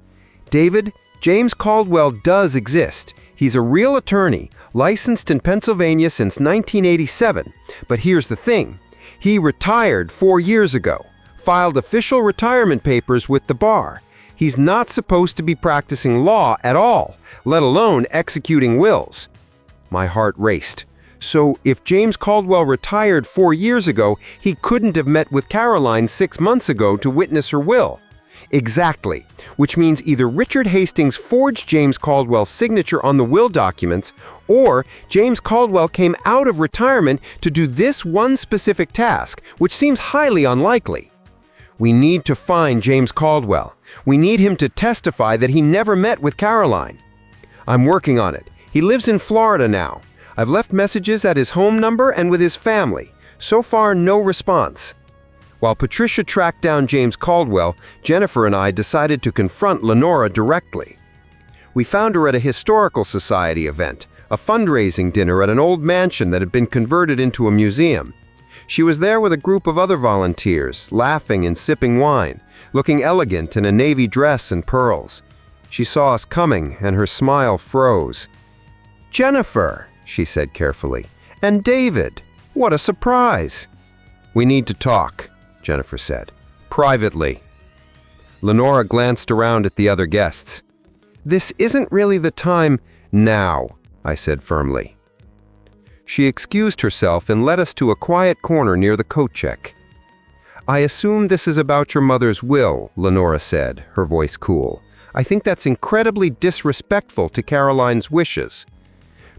"David, James Caldwell does exist. He's a real attorney, licensed in Pennsylvania since 1987. But here's the thing. He retired 4 years ago, filed official retirement papers with the bar. He's not supposed to be practicing law at all, let alone executing wills." My heart raced. So if James Caldwell retired 4 years ago, he couldn't have met with Caroline 6 months ago to witness her will. Exactly, which means either Richard Hastings forged James Caldwell's signature on the will documents, or James Caldwell came out of retirement to do this one specific task, which seems highly unlikely. We need to find James Caldwell. We need him to testify that he never met with Caroline. I'm working on it. He lives in Florida now. I've left messages at his home number and with his family. So far, no response. While Patricia tracked down James Caldwell, Jennifer and I decided to confront Lenora directly. We found her at a historical society event, a fundraising dinner at an old mansion that had been converted into a museum. She was there with a group of other volunteers, laughing and sipping wine, looking elegant in a navy dress and pearls. She saw us coming, and her smile froze. "Jennifer," she said carefully, "and David, what a surprise." "We need to talk," Jennifer said, "privately." Lenora glanced around at the other guests. "This isn't really the time now," I said firmly. She excused herself and led us to a quiet corner near the coat check. "I assume this is about your mother's will," Lenora said, her voice cool. "I think that's incredibly disrespectful to Caroline's wishes.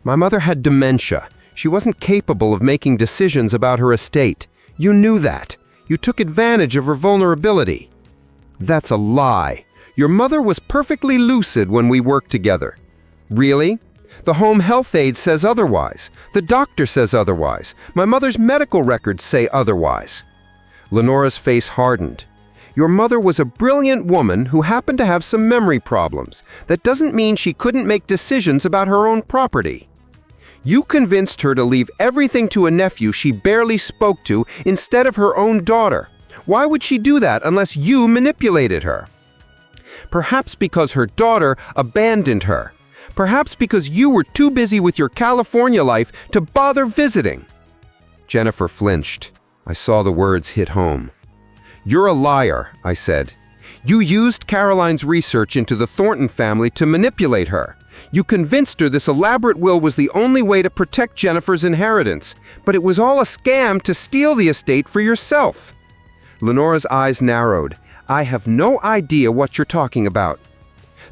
My mother had dementia. She wasn't capable of making decisions about her estate. You knew that. You took advantage of her vulnerability. That's a lie. Your mother was perfectly lucid when we worked together. Really? The home health aide says otherwise. The doctor says otherwise. My mother's medical records say otherwise. Lenora's face hardened. Your mother was a brilliant woman who happened to have some memory problems. That doesn't mean she couldn't make decisions about her own property. You convinced her to leave everything to a nephew she barely spoke to instead of her own daughter. Why would she do that unless you manipulated her? Perhaps because her daughter abandoned her. Perhaps because you were too busy with your California life to bother visiting. Jennifer flinched. I saw the words hit home. You're a liar, I said. You used Caroline's research into the Thornton family to manipulate her. You convinced her this elaborate will was the only way to protect Jennifer's inheritance, but it was all a scam to steal the estate for yourself. Lenora's eyes narrowed. I have no idea what you're talking about.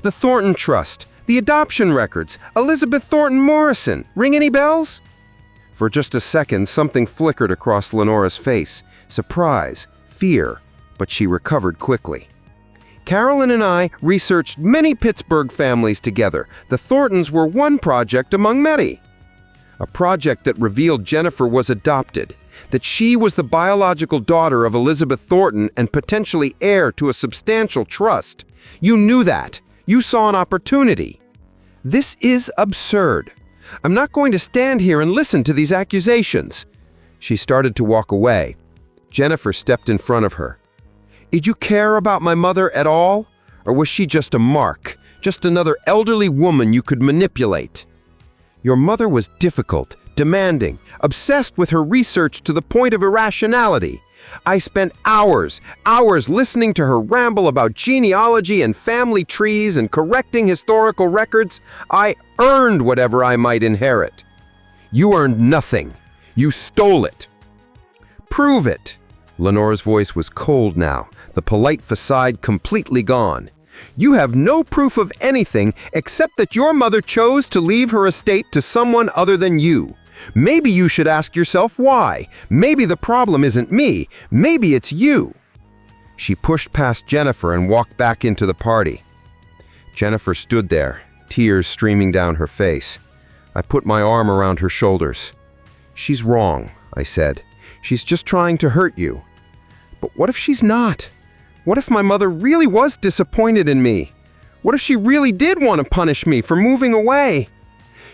The Thornton Trust, the adoption records, Elizabeth Thornton Morrison, ring any bells? For just a second, something flickered across Lenora's face. Surprise, fear, but she recovered quickly. Carolyn and I researched many Pittsburgh families together. The Thorntons were one project among many. A project that revealed Jennifer was adopted, that she was the biological daughter of Elizabeth Thornton and potentially heir to a substantial trust. You knew that. You saw an opportunity. This is absurd. I'm not going to stand here and listen to these accusations. She started to walk away. Jennifer stepped in front of her. Did you care about my mother at all? Or was she just a mark, just another elderly woman you could manipulate? Your mother was difficult, demanding, obsessed with her research to the point of irrationality. I spent hours listening to her ramble about genealogy and family trees and correcting historical records. I earned whatever I might inherit. You earned nothing. You stole it. Prove it. Lenora's voice was cold now, the polite facade completely gone. You have no proof of anything except that your mother chose to leave her estate to someone other than you. Maybe you should ask yourself why. Maybe the problem isn't me. Maybe it's you. She pushed past Jennifer and walked back into the party. Jennifer stood there, tears streaming down her face. I put my arm around her shoulders. She's wrong, I said. She's just trying to hurt you. But what if she's not? What if my mother really was disappointed in me? What if she really did want to punish me for moving away?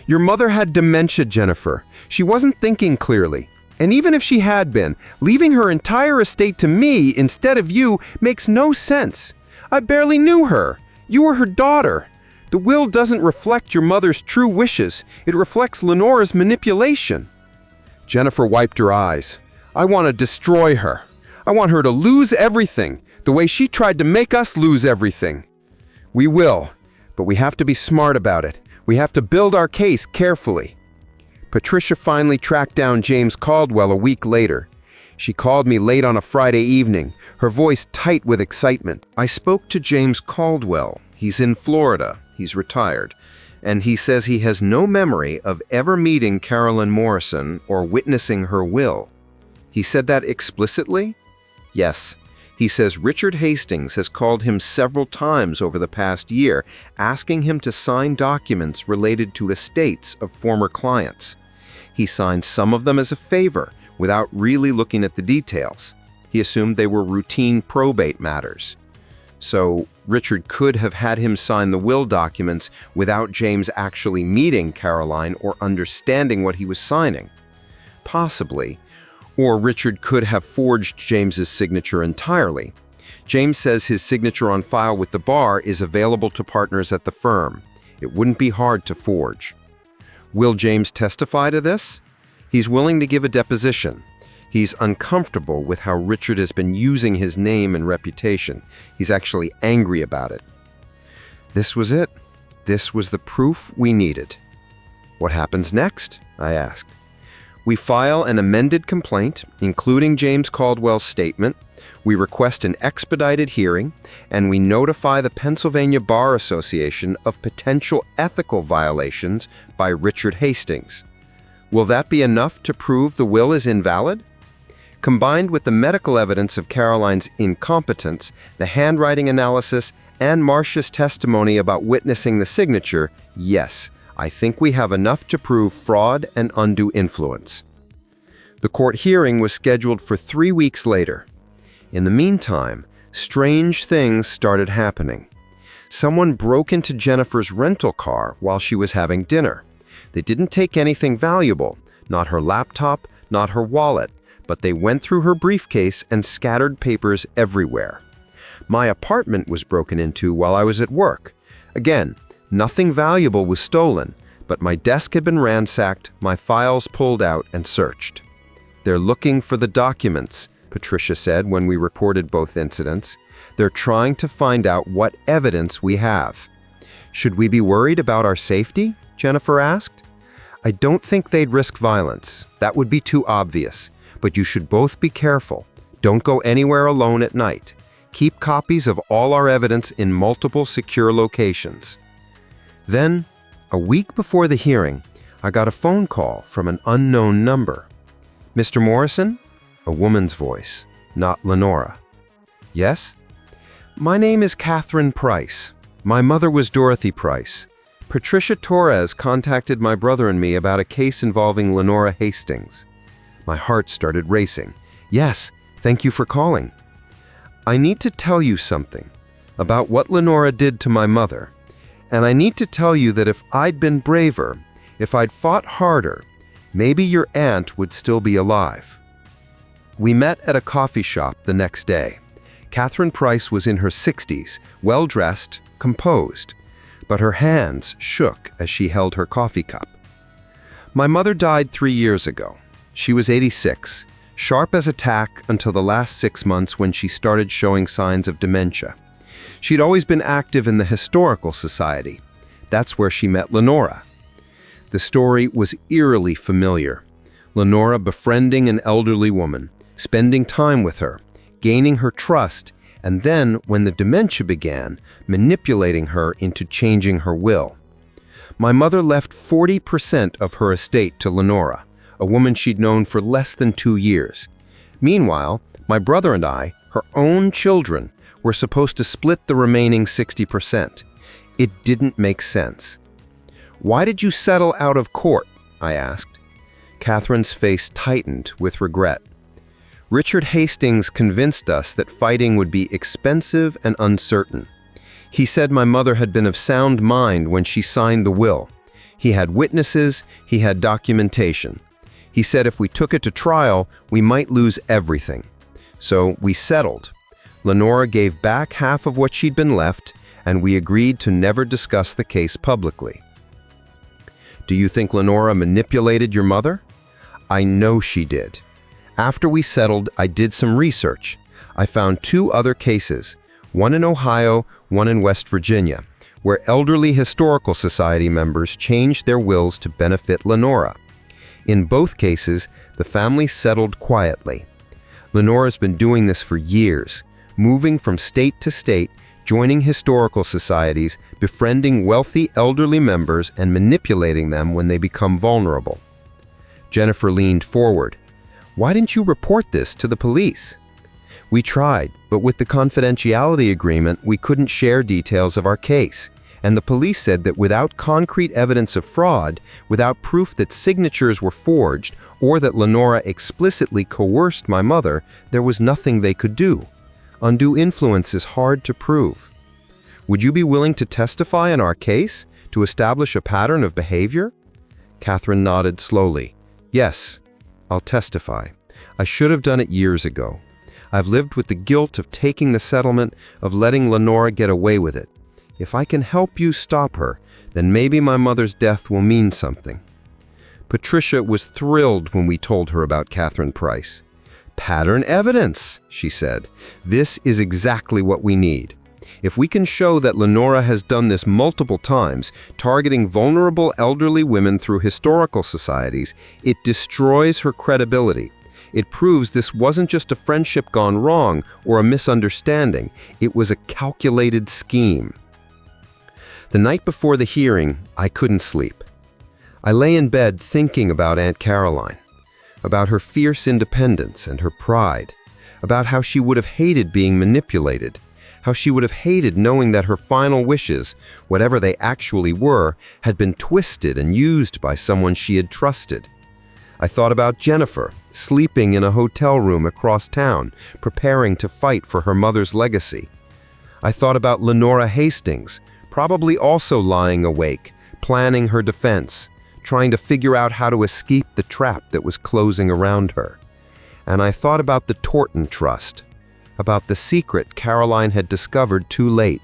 Your mother had dementia, Jennifer. She wasn't thinking clearly. And even if she had been, leaving her entire estate to me instead of you makes no sense. I barely knew her. You were her daughter. The will doesn't reflect your mother's true wishes. It reflects Lenora's manipulation. Jennifer wiped her eyes. I want to destroy her. I want her to lose everything, the way she tried to make us lose everything. We will, but we have to be smart about it. We have to build our case carefully. Patricia finally tracked down James Caldwell a week later. She called me late on a Friday evening, her voice tight with excitement. I spoke to James Caldwell. He's in Florida. He's retired. And he says he has no memory of ever meeting Carolyn Morrison or witnessing her will. He said that explicitly? Yes. He says Richard Hastings has called him several times over the past year, asking him to sign documents related to estates of former clients. He signed some of them as a favor, without really looking at the details. He assumed they were routine probate matters. So Richard could have had him sign the will documents without James actually meeting Caroline or understanding what he was signing. Possibly. Or Richard could have forged James's signature entirely. James says his signature on file with the bar is available to partners at the firm. It wouldn't be hard to forge. Will James testify to this? He's willing to give a deposition. He's uncomfortable with how Richard has been using his name and reputation. He's actually angry about it. This was it. This was the proof we needed. What happens next? I asked. We file an amended complaint, including James Caldwell's statement. We request an expedited hearing, and we notify the Pennsylvania Bar Association of potential ethical violations by Richard Hastings. Will that be enough to prove the will is invalid? Combined with the medical evidence of Caroline's incompetence, the handwriting analysis, and Marcia's testimony about witnessing the signature, yes, I think we have enough to prove fraud and undue influence. The court hearing was scheduled for 3 weeks later. In the meantime, strange things started happening. Someone broke into Jennifer's rental car while she was having dinner. They didn't take anything valuable, not her laptop, not her wallet, but they went through her briefcase and scattered papers everywhere. My apartment was broken into while I was at work. Again, nothing valuable was stolen, but my desk had been ransacked, my files pulled out and searched. "They're looking for the documents," Patricia said when we reported both incidents. "They're trying to find out what evidence we have." "Should we be worried about our safety?" Jennifer asked. "I don't think they'd risk violence. That would be too obvious. But you should both be careful. Don't go anywhere alone at night. Keep copies of all our evidence in multiple secure locations." Then, a week before the hearing, I got a phone call from an unknown number. "Mr. Morrison?" A woman's voice, not Lenora. "Yes?" "My name is Catherine Price. My mother was Dorothy Price. Patricia Torres contacted my brother and me about a case involving Lenora Hastings." My heart started racing. "Yes, thank you for calling. I need to tell you something about what Lenora did to my mother. And I need to tell you that if I'd been braver, if I'd fought harder, maybe your aunt would still be alive." We met at a coffee shop the next day. Catherine Price was in her 60s, well-dressed, composed, but her hands shook as she held her coffee cup. "My mother died 3 years ago. She was 86, sharp as a tack until the last 6 months when she started showing signs of dementia. She'd always been active in the Historical Society. That's where she met Lenora." The story was eerily familiar. Lenora befriending an elderly woman, spending time with her, gaining her trust, and then, when the dementia began, manipulating her into changing her will. My mother left 40% of her estate to Lenora, a woman she'd known for less than 2 years. Meanwhile, my brother and I, her own children, were supposed to split the remaining 60%. It didn't make sense. "Why did you settle out of court?" I asked. Catherine's face tightened with regret. "Richard Hastings convinced us that fighting would be expensive and uncertain. He said my mother had been of sound mind when she signed the will. He had witnesses, he had documentation. He said if we took it to trial, we might lose everything. So we settled. Lenora gave back half of what she'd been left, and we agreed to never discuss the case publicly." "Do you think Lenora manipulated your mother?" "I know she did. After we settled, I did some research. I found 2 other cases, one in Ohio, one in West Virginia, where elderly Historical Society members changed their wills to benefit Lenora. In both cases, the family settled quietly. Lenora's been doing this for years, moving from state to state, joining historical societies, befriending wealthy elderly members, and manipulating them when they become vulnerable." Jennifer leaned forward. "Why didn't you report this to the police?" "We tried, but with the confidentiality agreement, we couldn't share details of our case. And the police said that without concrete evidence of fraud, without proof that signatures were forged, or that Lenora explicitly coerced my mother, there was nothing they could do. Undue influence is hard to prove. Would you be willing to testify in our case, to establish a pattern of behavior?" Catherine nodded slowly. "Yes, I'll testify. I should have done it years ago. I've lived with the guilt of taking the settlement, of letting Lenora get away with it. If I can help you stop her, then maybe my mother's death will mean something." Patricia was thrilled when we told her about Catherine Price. "Pattern evidence," she said. "This is exactly what we need. If we can show that Lenora has done this multiple times, targeting vulnerable elderly women through historical societies, it destroys her credibility. It proves this wasn't just a friendship gone wrong or a misunderstanding. It was a calculated scheme." The night before the hearing, I couldn't sleep. I lay in bed thinking about Aunt Caroline. about her fierce independence and her pride, about how she would have hated being manipulated, how she would have hated knowing that her final wishes, whatever they actually were, had been twisted and used by someone she had trusted. I thought about Jennifer, sleeping in a hotel room across town, preparing to fight for her mother's legacy. I thought about Lenora Hastings, probably also lying awake, planning her defense, trying to figure out how to escape the trap that was closing around her. And I thought about the Torton Trust, about the secret Caroline had discovered too late,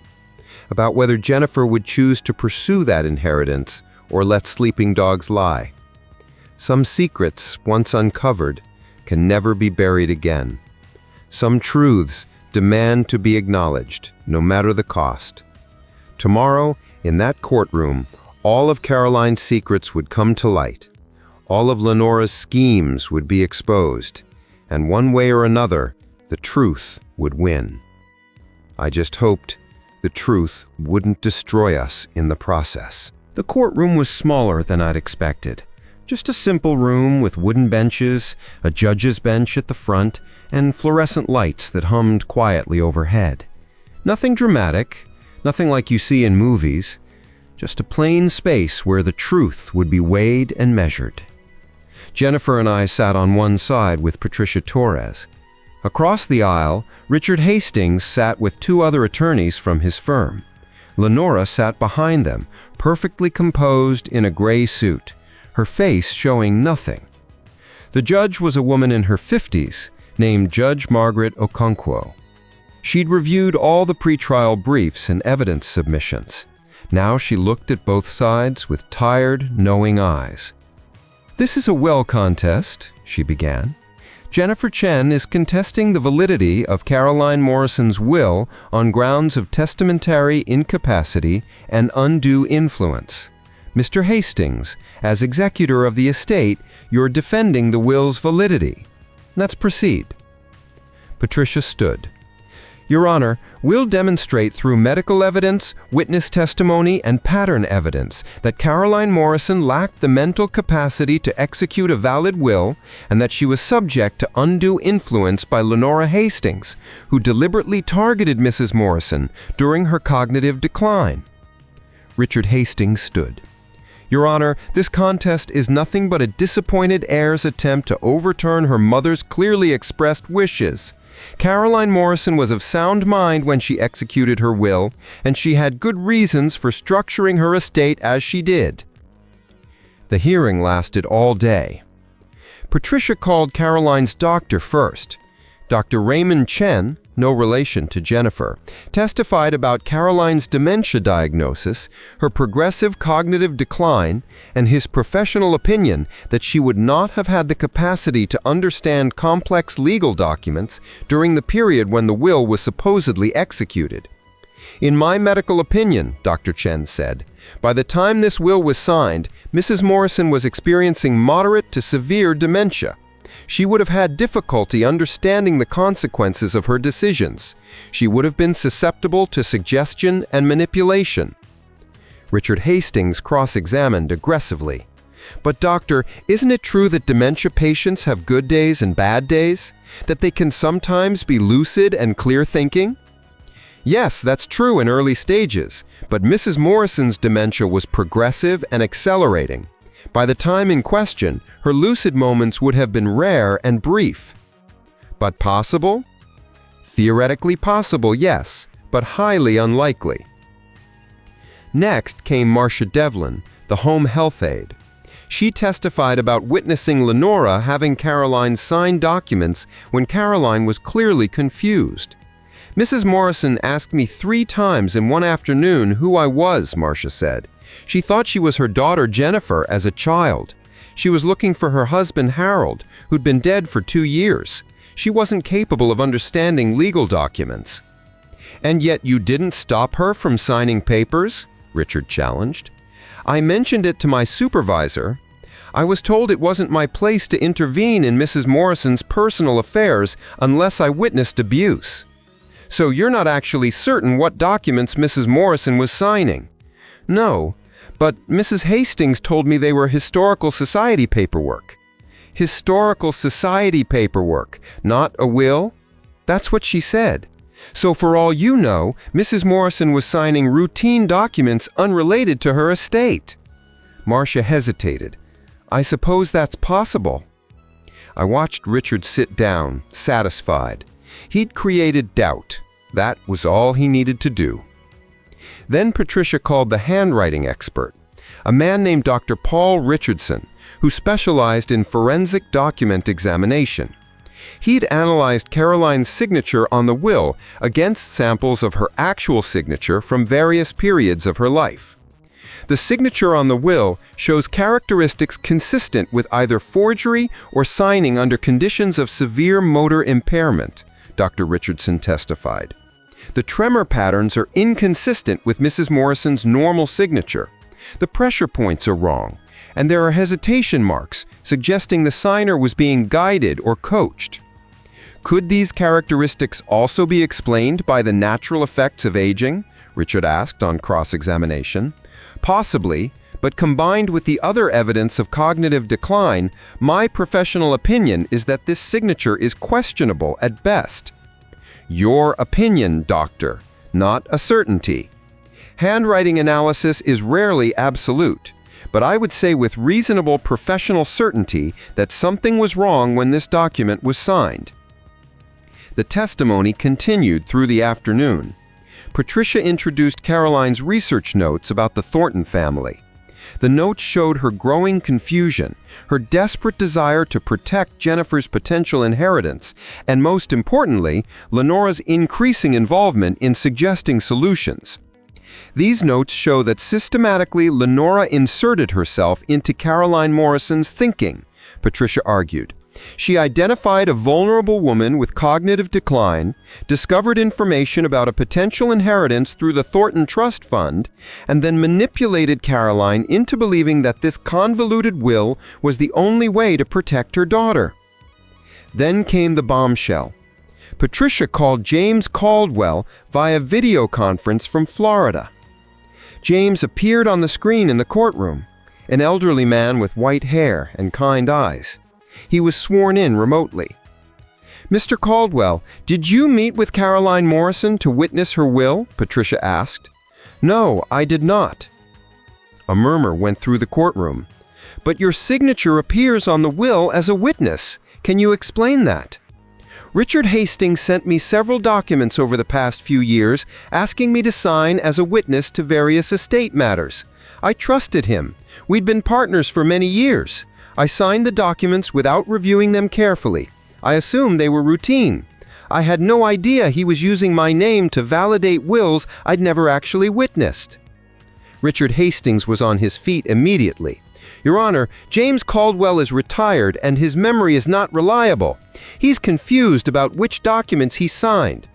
about whether Jennifer would choose to pursue that inheritance or let sleeping dogs lie. Some secrets, once uncovered, can never be buried again. Some truths demand to be acknowledged, no matter the cost. Tomorrow, in that courtroom, all of Caroline's secrets would come to light. All of Lenora's schemes would be exposed, and one way or another, the truth would win. I just hoped the truth wouldn't destroy us in the process. The courtroom was smaller than I'd expected. Just a simple room with wooden benches, a judge's bench at the front, and fluorescent lights that hummed quietly overhead. Nothing dramatic, nothing like you see in movies, just a plain space where the truth would be weighed and measured. Jennifer and I sat on one side with Patricia Torres. Across the aisle, Richard Hastings sat with two other attorneys from his firm. Lenora sat behind them, perfectly composed in a gray suit, her face showing nothing. The judge was a woman in her 50s, named Judge Margaret Okonkwo. She'd reviewed all the pretrial briefs and evidence submissions. Now she looked at both sides with tired, knowing eyes. "This is a will contest," she began. "Jennifer Chen is contesting the validity of Caroline Morrison's will on grounds of testamentary incapacity and undue influence. Mr. Hastings, as executor of the estate, you're defending the will's validity. Let's proceed." Patricia stood. "Your Honor, we'll demonstrate through medical evidence, witness testimony, and pattern evidence that Caroline Morrison lacked the mental capacity to execute a valid will and that she was subject to undue influence by Lenora Hastings, who deliberately targeted Mrs. Morrison during her cognitive decline." Richard Hastings stood. "Your Honor, this contest is nothing but a disappointed heir's attempt to overturn her mother's clearly expressed wishes. Caroline Morrison was of sound mind when she executed her will, and she had good reasons for structuring her estate as she did." The hearing lasted all day. Patricia called Caroline's doctor first. Dr. Raymond Chen, no relation to Jennifer, testified about Caroline's dementia diagnosis, her progressive cognitive decline, and his professional opinion that she would not have had the capacity to understand complex legal documents during the period when the will was supposedly executed. "In my medical opinion," Dr. Chen said, "by the time this will was signed, Mrs. Morrison was experiencing moderate to severe dementia. She would have had difficulty understanding the consequences of her decisions. She would have been susceptible to suggestion and manipulation." Richard Hastings cross-examined aggressively. "But doctor, isn't it true that dementia patients have good days and bad days? That they can sometimes be lucid and clear-thinking?" "Yes, that's true in early stages, but Mrs. Morrison's dementia was progressive and accelerating. By the time in question, her lucid moments would have been rare and brief." "But possible?" "Theoretically possible, yes, but highly unlikely." Next came Marcia Devlin, the home health aide. She testified about witnessing Lenora having Caroline sign documents when Caroline was clearly confused. "Mrs. Morrison asked me 3 times in one afternoon who I was," Marcia said. "She thought she was her daughter Jennifer as a child. She was looking for her husband Harold, who'd been dead for 2 years. She wasn't capable of understanding legal documents." "And yet you didn't stop her from signing papers?" Richard challenged. "I mentioned it to my supervisor. I was told it wasn't my place to intervene in Mrs. Morrison's personal affairs unless I witnessed abuse." "So you're not actually certain what documents Mrs. Morrison was signing?" "No, but Mrs. Hastings told me they were historical society paperwork." Historical society paperwork, not a will? That's what she said. So for all you know, Mrs. Morrison was signing routine documents unrelated to her estate. Marcia hesitated. I suppose that's possible. I watched Richard sit down, satisfied. He'd created doubt. That was all he needed to do. Then Patricia called the handwriting expert, a man named Dr. Paul Richardson, who specialized in forensic document examination. He'd analyzed Caroline's signature on the will against samples of her actual signature from various periods of her life. The signature on the will shows characteristics consistent with either forgery or signing under conditions of severe motor impairment, Dr. Richardson testified. The tremor patterns are inconsistent with Mrs. Morrison's normal signature. The pressure points are wrong, and there are hesitation marks suggesting the signer was being guided or coached. Could these characteristics also be explained by the natural effects of aging? Richard asked on cross-examination. Possibly, but combined with the other evidence of cognitive decline, my professional opinion is that this signature is questionable at best. Your opinion, doctor, not a certainty. Handwriting analysis is rarely absolute, but I would say with reasonable professional certainty that something was wrong when this document was signed. The testimony continued through the afternoon. Patricia introduced Caroline's research notes about the Thornton family. The notes showed her growing confusion, her desperate desire to protect Jennifer's potential inheritance, and most importantly, Lenora's increasing involvement in suggesting solutions. These notes show that systematically Lenora inserted herself into Caroline Morrison's thinking, Patricia argued. She identified a vulnerable woman with cognitive decline, discovered information about a potential inheritance through the Thornton Trust Fund, and then manipulated Caroline into believing that this convoluted will was the only way to protect her daughter. Then came the bombshell. Patricia called James Caldwell via video conference from Florida. James appeared on the screen in the courtroom, an elderly man with white hair and kind eyes. He was sworn in remotely. Mr. Caldwell, did you meet with Caroline Morrison to witness her will? Patricia asked. No, I did not. A murmur went through the courtroom. But your signature appears on the will as a witness. Can you explain that? Richard Hastings sent me several documents over the past few years asking me to sign as a witness to various estate matters. I trusted him. We'd been partners for many years. I signed the documents without reviewing them carefully. I assumed they were routine. I had no idea he was using my name to validate wills I'd never actually witnessed. Richard Hastings was on his feet immediately. Your Honor, James Caldwell is retired and his memory is not reliable. He's confused about which documents he signed.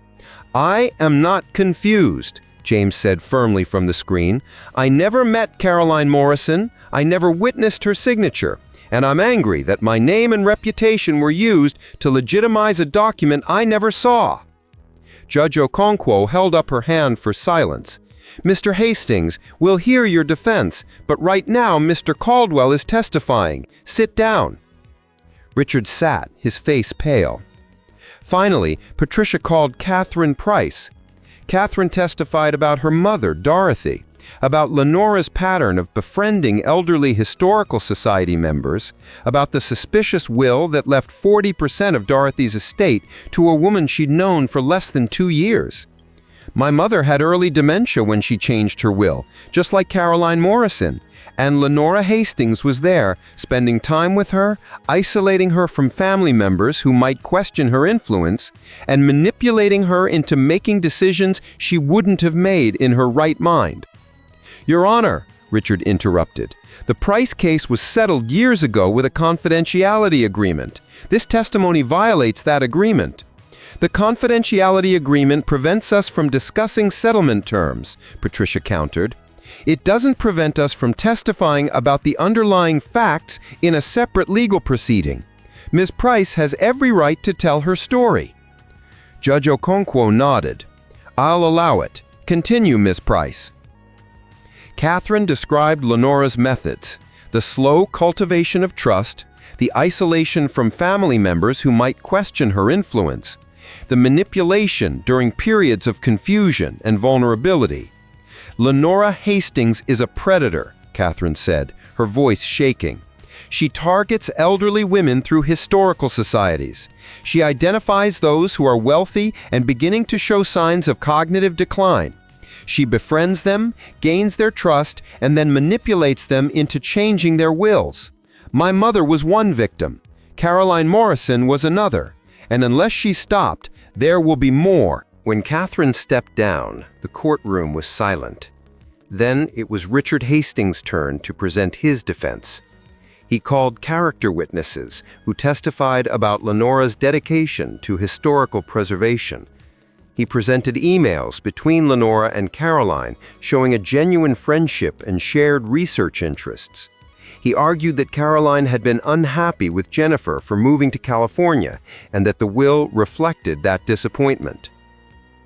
I am not confused, James said firmly from the screen. I never met Caroline Morrison. I never witnessed her signature. And I'm angry that my name and reputation were used to legitimize a document I never saw. Judge Okonkwo held up her hand for silence. Mr. Hastings, we'll hear your defense, but right now Mr. Caldwell is testifying. Sit down. Richard sat, his face pale. Finally, Patricia called Catherine Price. Catherine testified about her mother, Dorothy, about Lenora's pattern of befriending elderly historical society members, about the suspicious will that left 40% of Dorothy's estate to a woman she'd known for less than 2 years. My mother had early dementia when she changed her will, just like Caroline Morrison, and Lenora Hastings was there, spending time with her, isolating her from family members who might question her influence, and manipulating her into making decisions she wouldn't have made in her right mind. Your Honor, Richard interrupted, the Price case was settled years ago with a confidentiality agreement. This testimony violates that agreement. The confidentiality agreement prevents us from discussing settlement terms, Patricia countered. It doesn't prevent us from testifying about the underlying facts in a separate legal proceeding. Ms. Price has every right to tell her story. Judge Okonkwo nodded. I'll allow it. Continue, Ms. Price. Catherine described Lenora's methods, the slow cultivation of trust, the isolation from family members who might question her influence, the manipulation during periods of confusion and vulnerability. Lenora Hastings is a predator, Catherine said, her voice shaking. She targets elderly women through historical societies. She identifies those who are wealthy and beginning to show signs of cognitive decline. She befriends them, gains their trust, and then manipulates them into changing their wills. My mother was one victim. Caroline Morrison was another. And unless she stopped, there will be more. When Catherine stepped down, the courtroom was silent. Then it was Richard Hastings' turn to present his defense. He called character witnesses who testified about Lenora's dedication to historical preservation. He presented emails between Lenora and Caroline showing a genuine friendship and shared research interests. He argued that Caroline had been unhappy with Jennifer for moving to California and that the will reflected that disappointment.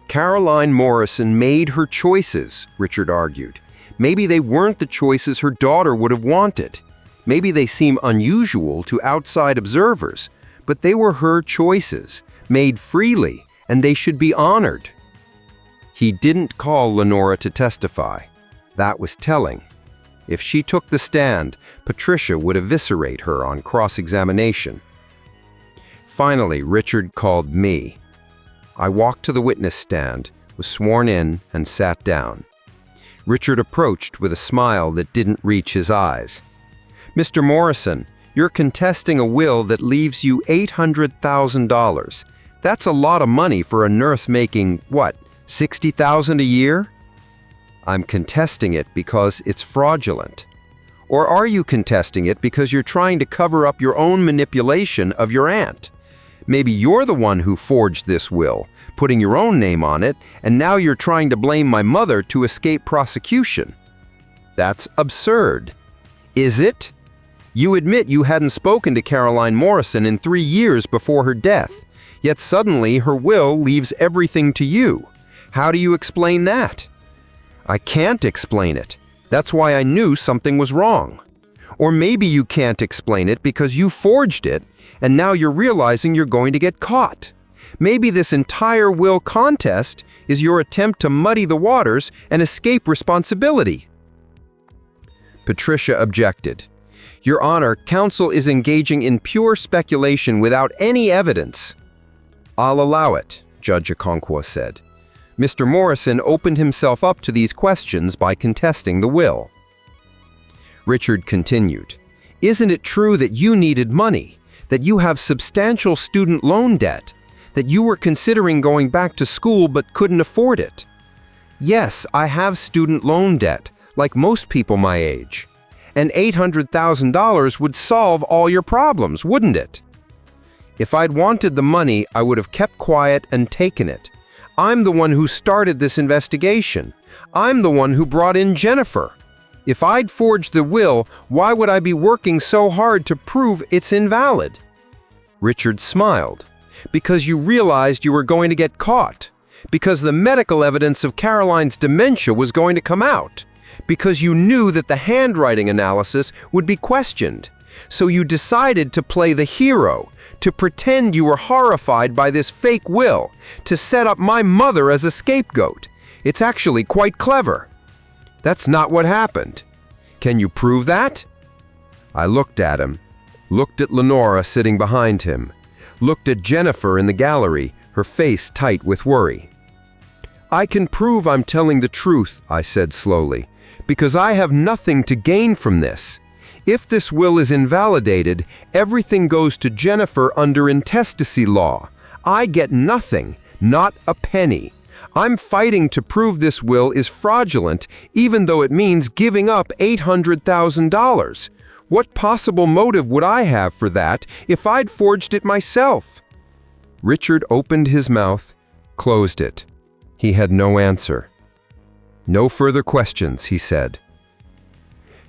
Caroline Morrison made her choices, Richard argued. Maybe they weren't the choices her daughter would have wanted. Maybe they seem unusual to outside observers, but they were her choices, made freely, and they should be honored. He didn't call Lenora to testify. That was telling. If she took the stand, Patricia would eviscerate her on cross-examination. Finally, Richard called me. I walked to the witness stand, was sworn in, and sat down. Richard approached with a smile that didn't reach his eyes. Mr. Morrison, you're contesting a will that leaves you $800,000. That's a lot of money for a nurse making, what, $60,000 a year? I'm contesting it because it's fraudulent. Or are you contesting it because you're trying to cover up your own manipulation of your aunt? Maybe you're the one who forged this will, putting your own name on it, and now you're trying to blame my mother to escape prosecution. That's absurd. Is it? You admit you hadn't spoken to Caroline Morrison in 3 years before her death, yet suddenly her will leaves everything to you. How do you explain that? I can't explain it. That's why I knew something was wrong. Or maybe you can't explain it because you forged it, and now you're realizing you're going to get caught. Maybe this entire will contest is your attempt to muddy the waters and escape responsibility. Patricia objected. Your Honor, counsel is engaging in pure speculation without any evidence. I'll allow it, Judge Okonkwo said. Mr. Morrison opened himself up to these questions by contesting the will. Richard continued. Isn't it true that you needed money, that you have substantial student loan debt, that you were considering going back to school but couldn't afford it? Yes, I have student loan debt, like most people my age. And $800,000 would solve all your problems, wouldn't it? If I'd wanted the money, I would have kept quiet and taken it. I'm the one who started this investigation. I'm the one who brought in Jennifer. If I'd forged the will, why would I be working so hard to prove it's invalid? Richard smiled. Because you realized you were going to get caught. Because the medical evidence of Caroline's dementia was going to come out. Because you knew that the handwriting analysis would be questioned. So you decided to play the hero, to pretend you were horrified by this fake will, to set up my mother as a scapegoat. It's actually quite clever. That's not what happened. Can you prove that? I looked at him, looked at Lenora sitting behind him, looked at Jennifer in the gallery, her face tight with worry. I can prove I'm telling the truth, I said slowly, because I have nothing to gain from this. If this will is invalidated, everything goes to Jennifer under intestacy law. I get nothing, not a penny. I'm fighting to prove this will is fraudulent, even though it means giving up $800,000. What possible motive would I have for that if I'd forged it myself? Richard opened his mouth, closed it. He had no answer. No further questions, he said.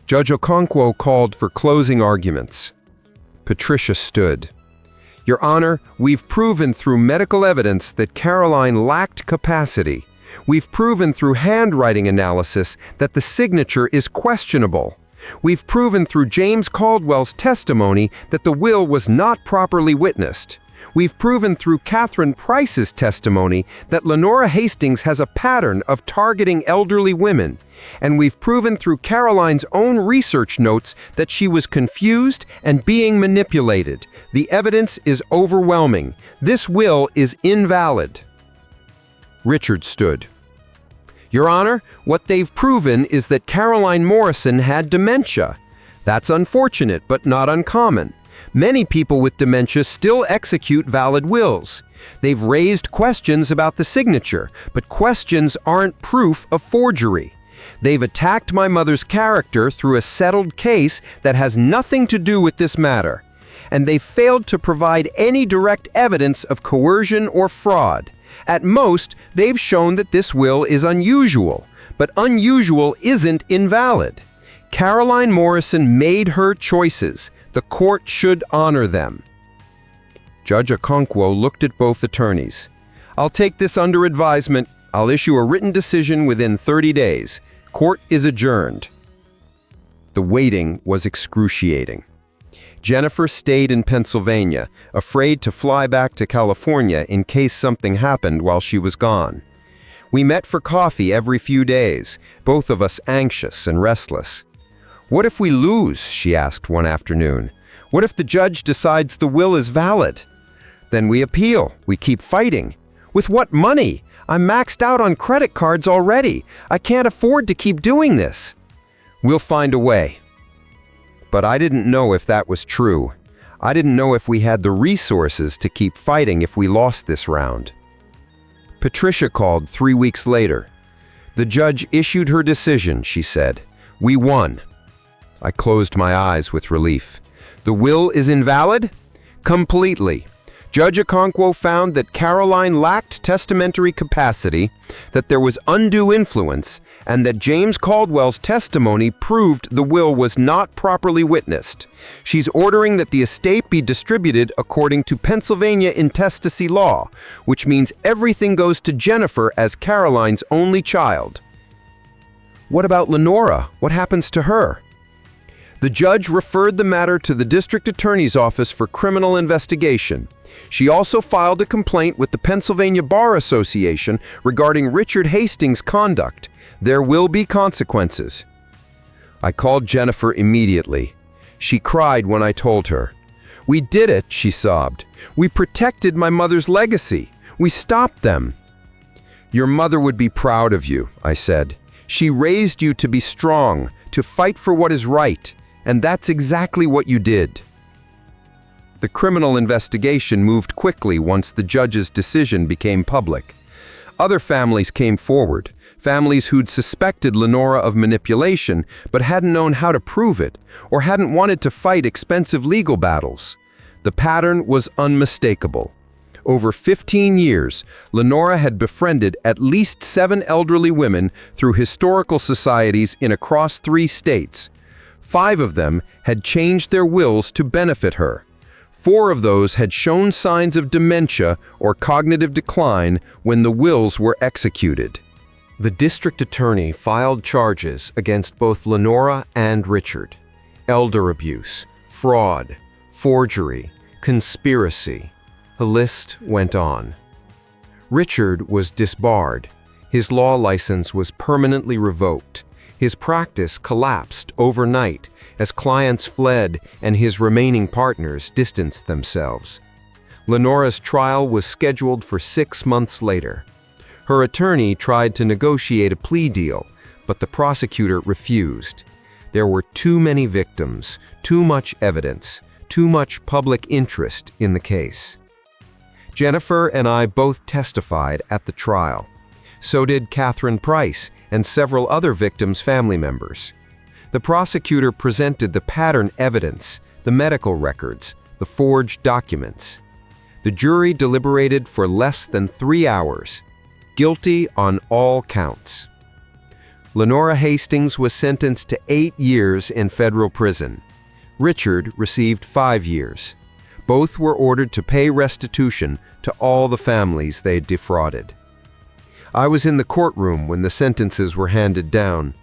Judge Okonkwo called for closing arguments. Patricia stood. Your Honor, we've proven through medical evidence that Caroline lacked capacity. We've proven through handwriting analysis that the signature is questionable. We've proven through James Caldwell's testimony that the will was not properly witnessed. We've proven through Catherine Price's testimony that Lenora Hastings has a pattern of targeting elderly women. And we've proven through Caroline's own research notes that she was confused and being manipulated. The evidence is overwhelming. This will is invalid. Richard stood. Your Honor, what they've proven is that Caroline Morrison had dementia. That's unfortunate, but not uncommon. Many people with dementia still execute valid wills. They've raised questions about the signature, but questions aren't proof of forgery. They've attacked my mother's character through a settled case that has nothing to do with this matter. And they've failed to provide any direct evidence of coercion or fraud. At most, they've shown that this will is unusual, but unusual isn't invalid. Caroline Morrison made her choices. The court should honor them. Judge Okonkwo looked at both attorneys. I'll take this under advisement. I'll issue a written decision within 30 days. Court is adjourned. The waiting was excruciating. Jennifer stayed in Pennsylvania, afraid to fly back to California in case something happened while she was gone. We met for coffee every few days, both of us anxious and restless. What if we lose? She asked one afternoon. What if the judge decides the will is valid? Then we appeal. We keep fighting. With what money? I'm maxed out on credit cards already. I can't afford to keep doing this. We'll find a way. But I didn't know if that was true. I didn't know if we had the resources to keep fighting if we lost this round. Patricia called 3 weeks later. The judge issued her decision, she said. We won. I closed my eyes with relief. The will is invalid? Completely. Judge Okonkwo found that Caroline lacked testamentary capacity, that there was undue influence, and that James Caldwell's testimony proved the will was not properly witnessed. She's ordering that the estate be distributed according to Pennsylvania intestacy law, which means everything goes to Jennifer as Caroline's only child. What about Lenora? What happens to her? The judge referred the matter to the district attorney's office for criminal investigation. She also filed a complaint with the Pennsylvania Bar Association regarding Richard Hastings' conduct. There will be consequences. I called Jennifer immediately. She cried when I told her. We did it, she sobbed. We protected my mother's legacy. We stopped them. Your mother would be proud of you, I said. She raised you to be strong, to fight for what is right. And that's exactly what you did. The criminal investigation moved quickly once the judge's decision became public. Other families came forward, families who'd suspected Lenora of manipulation but hadn't known how to prove it or hadn't wanted to fight expensive legal battles. The pattern was unmistakable. Over 15 years, Lenora had befriended at least 7 elderly women through historical societies in across 3 states. 5 of them had changed their wills to benefit her. 4 of those had shown signs of dementia or cognitive decline when the wills were executed. The district attorney filed charges against both Lenora and Richard. Elder abuse, fraud, forgery, conspiracy. The list went on. Richard was disbarred. His law license was permanently revoked. His practice collapsed overnight as clients fled and his remaining partners distanced themselves. Lenora's trial was scheduled for 6 months later. Her attorney tried to negotiate a plea deal, but the prosecutor refused. There were too many victims, too much evidence, too much public interest in the case. Jennifer and I both testified at the trial. So did Catherine Price and several other victims' family members. The prosecutor presented the pattern evidence, the medical records, the forged documents. The jury deliberated for less than 3 hours, guilty on all counts. Lenora Hastings was sentenced to 8 years in federal prison. Richard received 5 years. Both were ordered to pay restitution to all the families they had defrauded. I was in the courtroom when the sentences were handed down.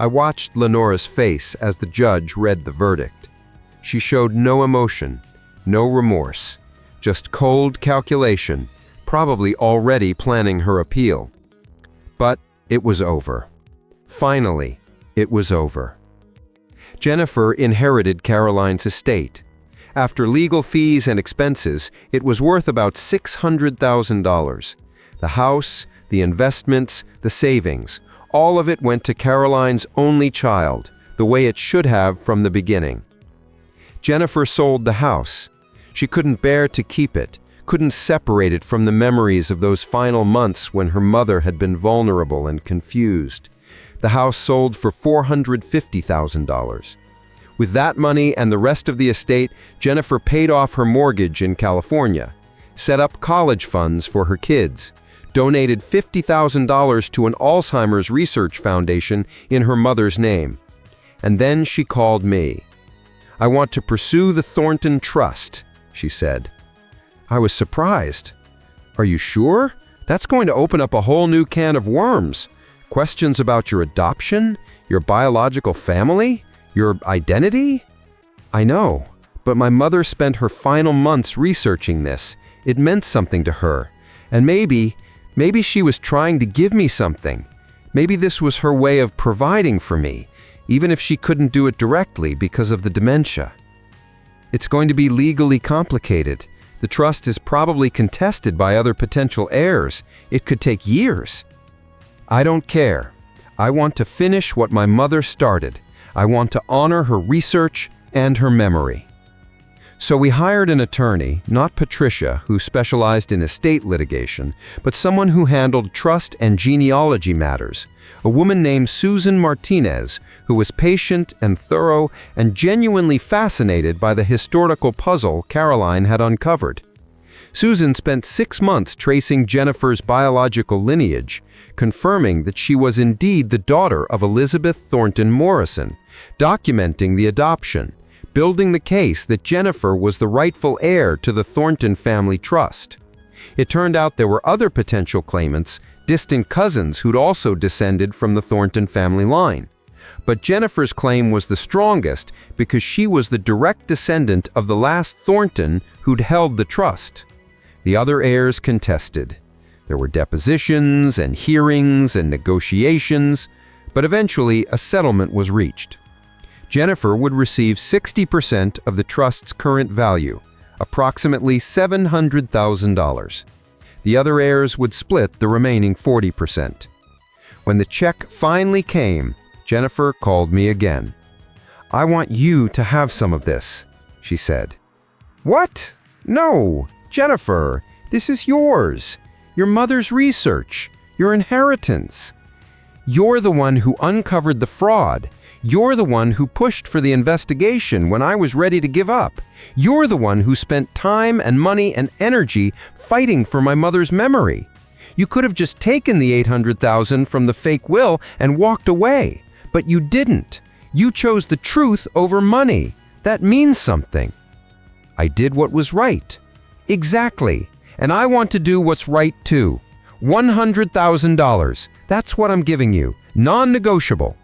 I watched Lenora's face as the judge read the verdict. She showed no emotion, no remorse, just cold calculation, probably already planning her appeal. But it was over. Finally, it was over. Jennifer inherited Caroline's estate. After legal fees and expenses, it was worth about $600,000. The house, the investments, the savings, all of it went to Caroline's only child, the way it should have from the beginning. Jennifer sold the house. She couldn't bear to keep it, couldn't separate it from the memories of those final months when her mother had been vulnerable and confused. The house sold for $450,000. With that money and the rest of the estate, Jennifer paid off her mortgage in California, set up college funds for her kids, donated $50,000 to an Alzheimer's research foundation in her mother's name. And then she called me. "I want to pursue the Thornton Trust," she said. I was surprised. "Are you sure? That's going to open up a whole new can of worms. Questions about your adoption, your biological family, your identity?" "I know, but my mother spent her final months researching this. It meant something to her. And maybe she was trying to give me something. Maybe this was her way of providing for me, even if she couldn't do it directly because of the dementia. It's going to be legally complicated. The trust is probably contested by other potential heirs. It could take years." "I don't care. I want to finish what my mother started. I want to honor her research and her memory." So we hired an attorney, not Patricia, who specialized in estate litigation, but someone who handled trust and genealogy matters, a woman named Susan Martinez, who was patient and thorough and genuinely fascinated by the historical puzzle Caroline had uncovered. Susan spent 6 months tracing Jennifer's biological lineage, confirming that she was indeed the daughter of Elizabeth Thornton Morrison, documenting the adoption, building the case that Jennifer was the rightful heir to the Thornton family trust. It turned out there were other potential claimants, distant cousins who'd also descended from the Thornton family line. But Jennifer's claim was the strongest because she was the direct descendant of the last Thornton who'd held the trust. The other heirs contested. There were depositions and hearings and negotiations, but eventually a settlement was reached. Jennifer would receive 60% of the trust's current value, approximately $700,000. The other heirs would split the remaining 40%. When the check finally came, Jennifer called me again. "I want you to have some of this," she said. "What? No, Jennifer, this is yours. Your mother's research, your inheritance. You're the one who uncovered the fraud. You're the one who pushed for the investigation when I was ready to give up. You're the one who spent time and money and energy fighting for my mother's memory. You could have just taken the $800,000 from the fake will and walked away, but you didn't. You chose the truth over money. That means something." "I did what was right." "Exactly. And I want to do what's right too. $100,000. That's what I'm giving you. Non-negotiable."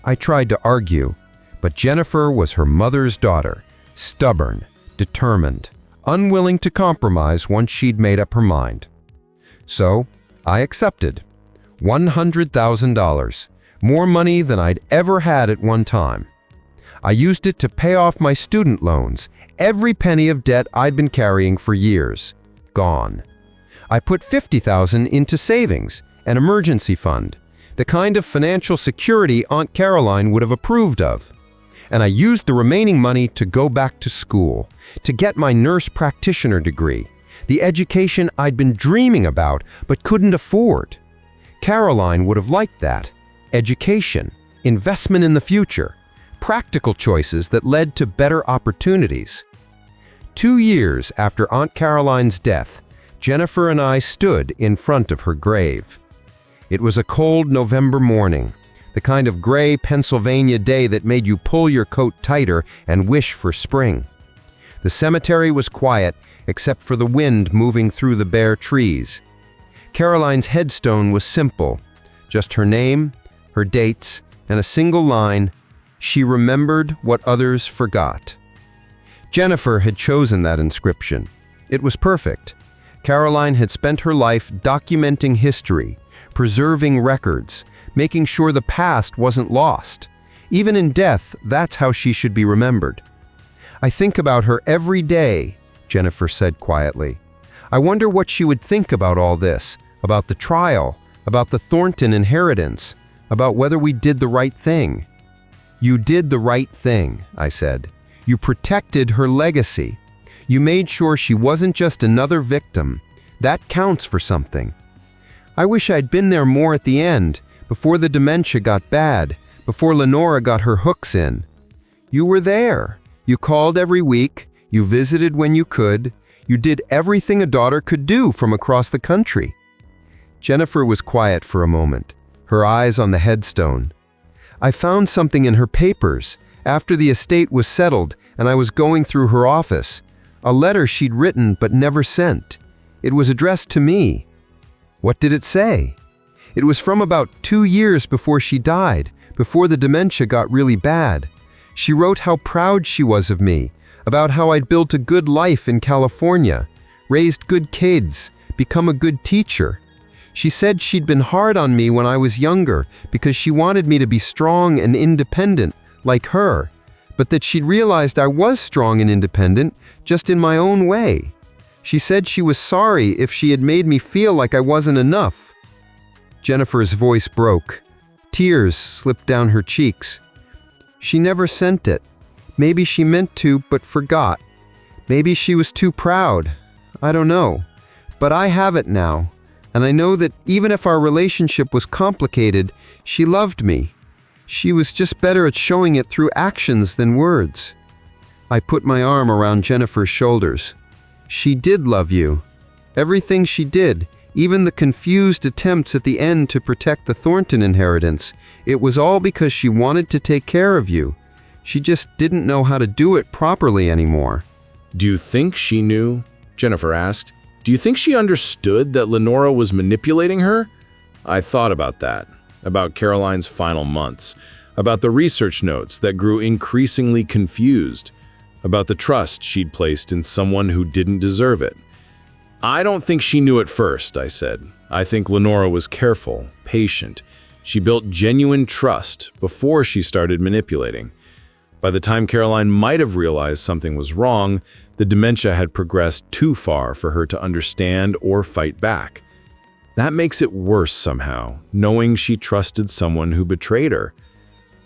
I tried to argue, but Jennifer was her mother's daughter, stubborn, determined, unwilling to compromise once she'd made up her mind. So I accepted. $100,000, more money than I'd ever had at one time. I used it to pay off my student loans, every penny of debt I'd been carrying for years. Gone. I put $50,000 into savings, an emergency fund, the kind of financial security Aunt Caroline would have approved of. And I used the remaining money to go back to school, to get my nurse practitioner degree, the education I'd been dreaming about but couldn't afford. Caroline would have liked that. Education, investment in the future, practical choices that led to better opportunities. 2 years after Aunt Caroline's death, Jennifer and I stood in front of her grave. It was a cold November morning, the kind of gray Pennsylvania day that made you pull your coat tighter and wish for spring. The cemetery was quiet, except for the wind moving through the bare trees. Caroline's headstone was simple, just her name, her dates, and a single line, "She remembered what others forgot." Jennifer had chosen that inscription. It was perfect. Caroline had spent her life documenting history, preserving records, making sure the past wasn't lost. Even in death, that's how she should be remembered. "I think about her every day," Jennifer said quietly. "I wonder what she would think about all this, about the trial, about the Thornton inheritance, about whether we did the right thing." "You did the right thing," I said. "You protected her legacy. You made sure she wasn't just another victim. That counts for something." I wish I'd been there more at the end, before the dementia got bad, before Lenora got her hooks in. "You were there. You called every week. You visited when you could. You did everything a daughter could do from across the country." Jennifer was quiet for a moment, her eyes on the headstone. "I found something in her papers after the estate was settled and I was going through her office. A letter she'd written but never sent. It was addressed to me." "What did it say?" "It was from about 2 years before she died, before the dementia got really bad. She wrote how proud she was of me, about how I'd built a good life in California, raised good kids, become a good teacher. She said she'd been hard on me when I was younger because she wanted me to be strong and independent, like her, but that she'd realized I was strong and independent, just in my own way. She said she was sorry if she had made me feel like I wasn't enough." Jennifer's voice broke. Tears slipped down her cheeks. "She never sent it. Maybe she meant to, but forgot. Maybe she was too proud. I don't know. But I have it now. And I know that even if our relationship was complicated, she loved me. She was just better at showing it through actions than words." I put my arm around Jennifer's shoulders. "She did love you. Everything she did, even the confused attempts at the end to protect the Thornton inheritance, it was all because she wanted to take care of you. She just didn't know how to do it properly anymore." Do you think she knew? Jennifer asked. Do you think she understood that Lenora was manipulating her? I thought about that, about Caroline's final months, about the research notes that grew increasingly confused, about the trust she'd placed in someone who didn't deserve it. "I don't think she knew at first," I said. "I think Lenora was careful, patient. She built genuine trust before she started manipulating. By the time Caroline might have realized something was wrong, the dementia had progressed too far for her to understand or fight back. That makes it worse somehow, knowing she trusted someone who betrayed her.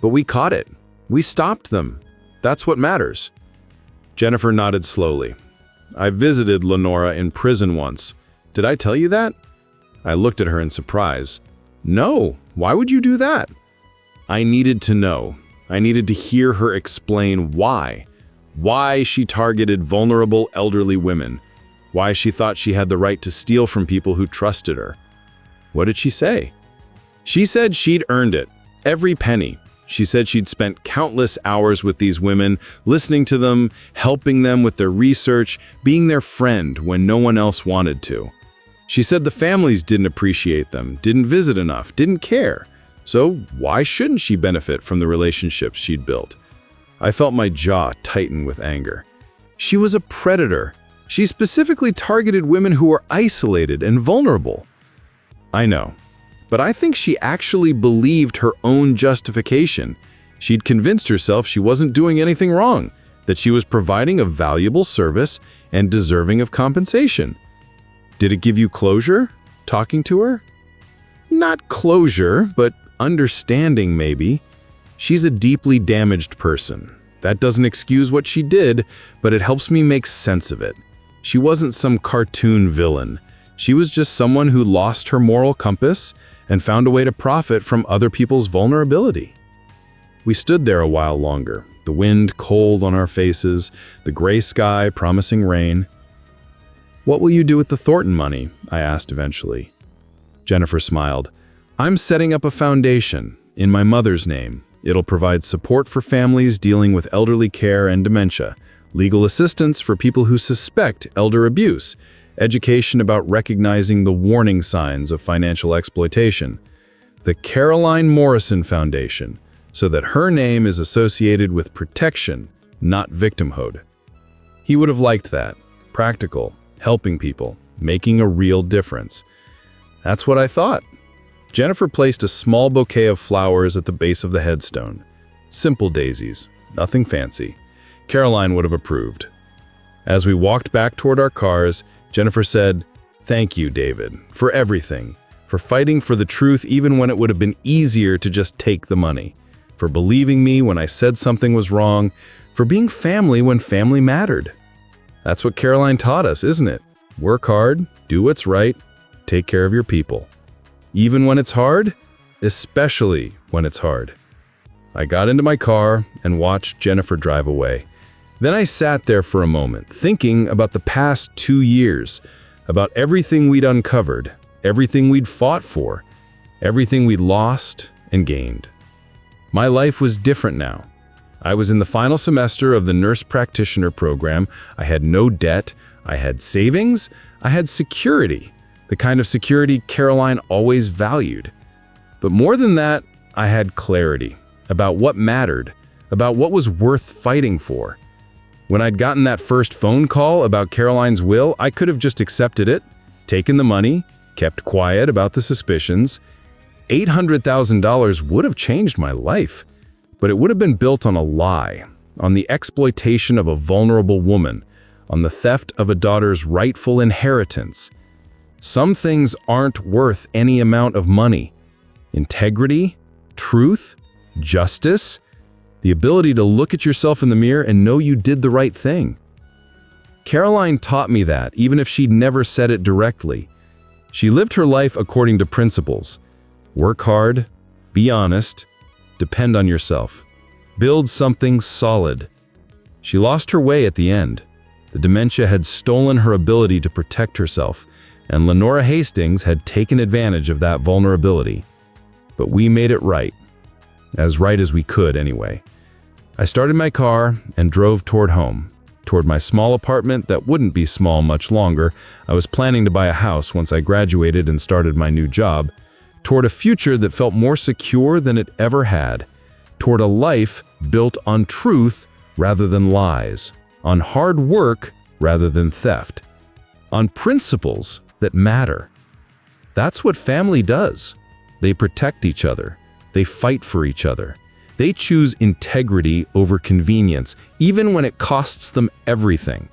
But we caught it. We stopped them. That's what matters." Jennifer nodded slowly. "I visited Lenora in prison once. Did I tell you that?" I looked at her in surprise. "No, why would you do that?" I needed to know. I needed to hear her explain why. Why she targeted vulnerable elderly women. Why she thought she had the right to steal from people who trusted her. What did she say? She said she'd earned it, every penny. She said she'd spent countless hours with these women, listening to them, helping them with their research, being their friend when no one else wanted to. She said the families didn't appreciate them, didn't visit enough, didn't care. So why shouldn't she benefit from the relationships she'd built? I felt my jaw tighten with anger. She was a predator. She specifically targeted women who were isolated and vulnerable. I know, but I think she actually believed her own justification. She'd convinced herself she wasn't doing anything wrong, that she was providing a valuable service and deserving of compensation. Did it give you closure, talking to her? Not closure, but understanding maybe. She's a deeply damaged person. That doesn't excuse what she did, but it helps me make sense of it. She wasn't some cartoon villain. She was just someone who lost her moral compass and found a way to profit from other people's vulnerability. We stood there a while longer, the wind cold on our faces, the gray sky promising rain. "What will you do with the Thornton money?" I asked eventually. Jennifer smiled. "I'm setting up a foundation in my mother's name. It'll provide support for families dealing with elderly care and dementia, legal assistance for people who suspect elder abuse, education about recognizing the warning signs of financial exploitation. The Caroline Morrison Foundation, so that her name is associated with protection, not victimhood. He would have liked that. Practical, helping people, making a real difference. That's what I thought. Jennifer placed a small bouquet of flowers at the base of the headstone. Simple daisies, nothing fancy. Caroline would have approved. As we walked back toward our cars, Jennifer said, "Thank you, David, for everything, for fighting for the truth even when it would have been easier to just take the money, for believing me when I said something was wrong, for being family when family mattered." That's what Caroline taught us, isn't it? Work hard, do what's right, take care of your people. Even when it's hard, especially when it's hard. I got into my car and watched Jennifer drive away. Then I sat there for a moment, thinking about the past 2 years, about everything we'd uncovered, everything we'd fought for, everything we'd lost and gained. My life was different now. I was in the final semester of the nurse practitioner program. I had no debt, I had savings, I had security, the kind of security Caroline always valued. But more than that, I had clarity about what mattered, about what was worth fighting for. When I'd gotten that first phone call about Caroline's will, I could have just accepted it, taken the money, kept quiet about the suspicions. $800,000 would have changed my life, but it would have been built on a lie, on the exploitation of a vulnerable woman, on the theft of a daughter's rightful inheritance. Some things aren't worth any amount of money. Integrity, truth, justice, the ability to look at yourself in the mirror and know you did the right thing. Caroline taught me that, even if she'd never said it directly. She lived her life according to principles. Work hard, be honest, depend on yourself, build something solid. She lost her way at the end. The dementia had stolen her ability to protect herself, and Lenora Hastings had taken advantage of that vulnerability. But we made it right as we could anyway. I started my car and drove toward home, toward my small apartment that wouldn't be small much longer. I was planning to buy a house once I graduated and started my new job, toward a future that felt more secure than it ever had, toward a life built on truth rather than lies, on hard work rather than theft, on principles that matter. That's what family does. They protect each other. They fight for each other. They choose integrity over convenience, even when it costs them everything.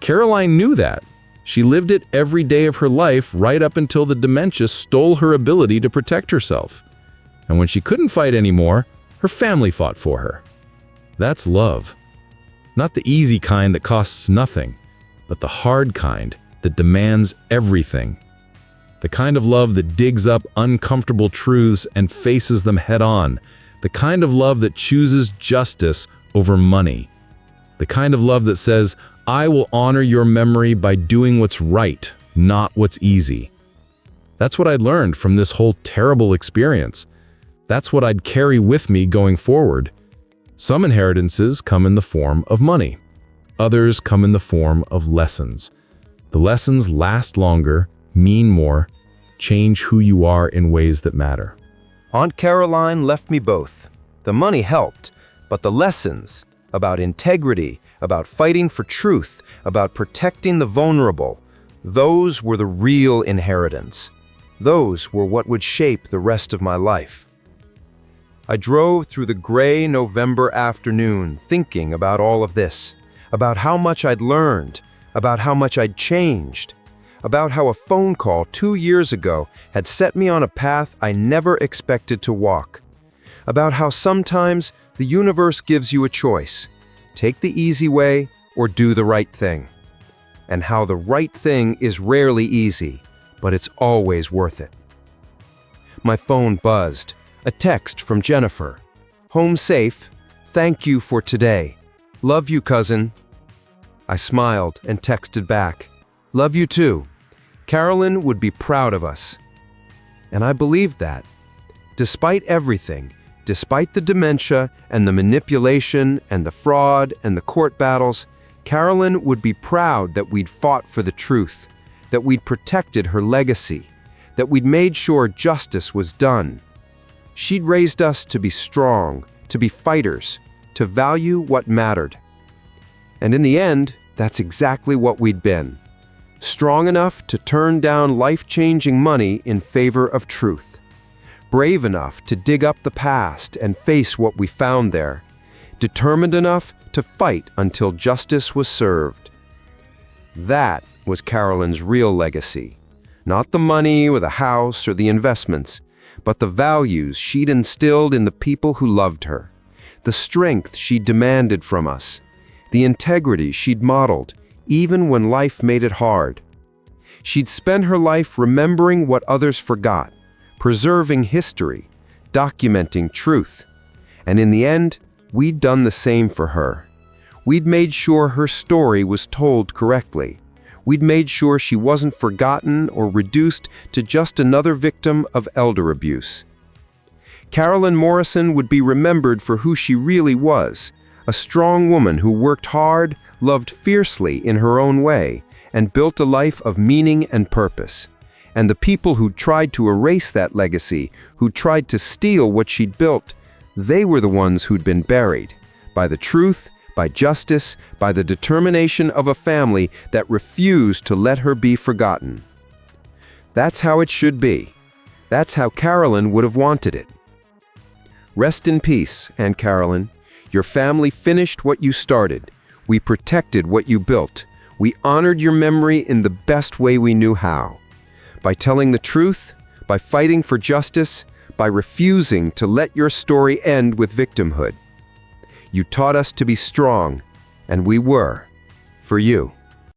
Caroline knew that. She lived it every day of her life right up until the dementia stole her ability to protect herself. And when she couldn't fight anymore, her family fought for her. That's love. Not the easy kind that costs nothing, but the hard kind that demands everything. The kind of love that digs up uncomfortable truths and faces them head on. The kind of love that chooses justice over money. The kind of love that says, I will honor your memory by doing what's right, not what's easy. That's what I learned from this whole terrible experience. That's what I'd carry with me going forward. Some inheritances come in the form of money. Others come in the form of lessons. The lessons last longer, mean more, change who you are in ways that matter. Aunt Caroline left me both. The money helped, but the lessons about integrity, about fighting for truth, about protecting the vulnerable, those were the real inheritance. Those were what would shape the rest of my life. I drove through the gray November afternoon thinking about all of this, about how much I'd learned, about how much I'd changed, about how a phone call 2 years ago had set me on a path I never expected to walk, about how sometimes the universe gives you a choice, take the easy way or do the right thing, and how the right thing is rarely easy, but it's always worth it. My phone buzzed, a text from Jennifer. Home safe, thank you for today. Love you, cousin. I smiled and texted back, love you too. Carolyn would be proud of us. And I believed that. Despite everything, despite the dementia and the manipulation and the fraud and the court battles, Carolyn would be proud that we'd fought for the truth, that we'd protected her legacy, that we'd made sure justice was done. She'd raised us to be strong, to be fighters, to value what mattered. And in the end, that's exactly what we'd been. Strong enough to turn down life-changing money in favor of truth. Brave enough to dig up the past and face what we found there. Determined enough to fight until justice was served. That was Carolyn's real legacy. Not the money or the house or the investments, but the values she'd instilled in the people who loved her. The strength she demanded from us. The integrity she'd modeled, even when life made it hard. She'd spent her life remembering what others forgot, preserving history, documenting truth. And in the end, we'd done the same for her. We'd made sure her story was told correctly. We'd made sure she wasn't forgotten or reduced to just another victim of elder abuse. Carolyn Morrison would be remembered for who she really was, a strong woman who worked hard, loved fiercely in her own way, and built a life of meaning and purpose. And the people who tried to erase that legacy, who tried to steal what she'd built, they were the ones who'd been buried by the truth, by justice, by the determination of a family that refused to let her be forgotten. That's how it should be. That's how Carolyn would have wanted it. Rest in peace, Aunt Carolyn. Your family finished what you started. We protected what you built. We honored your memory in the best way we knew how. By telling the truth, by fighting for justice, by refusing to let your story end with victimhood. You taught us to be strong, and we were, for you.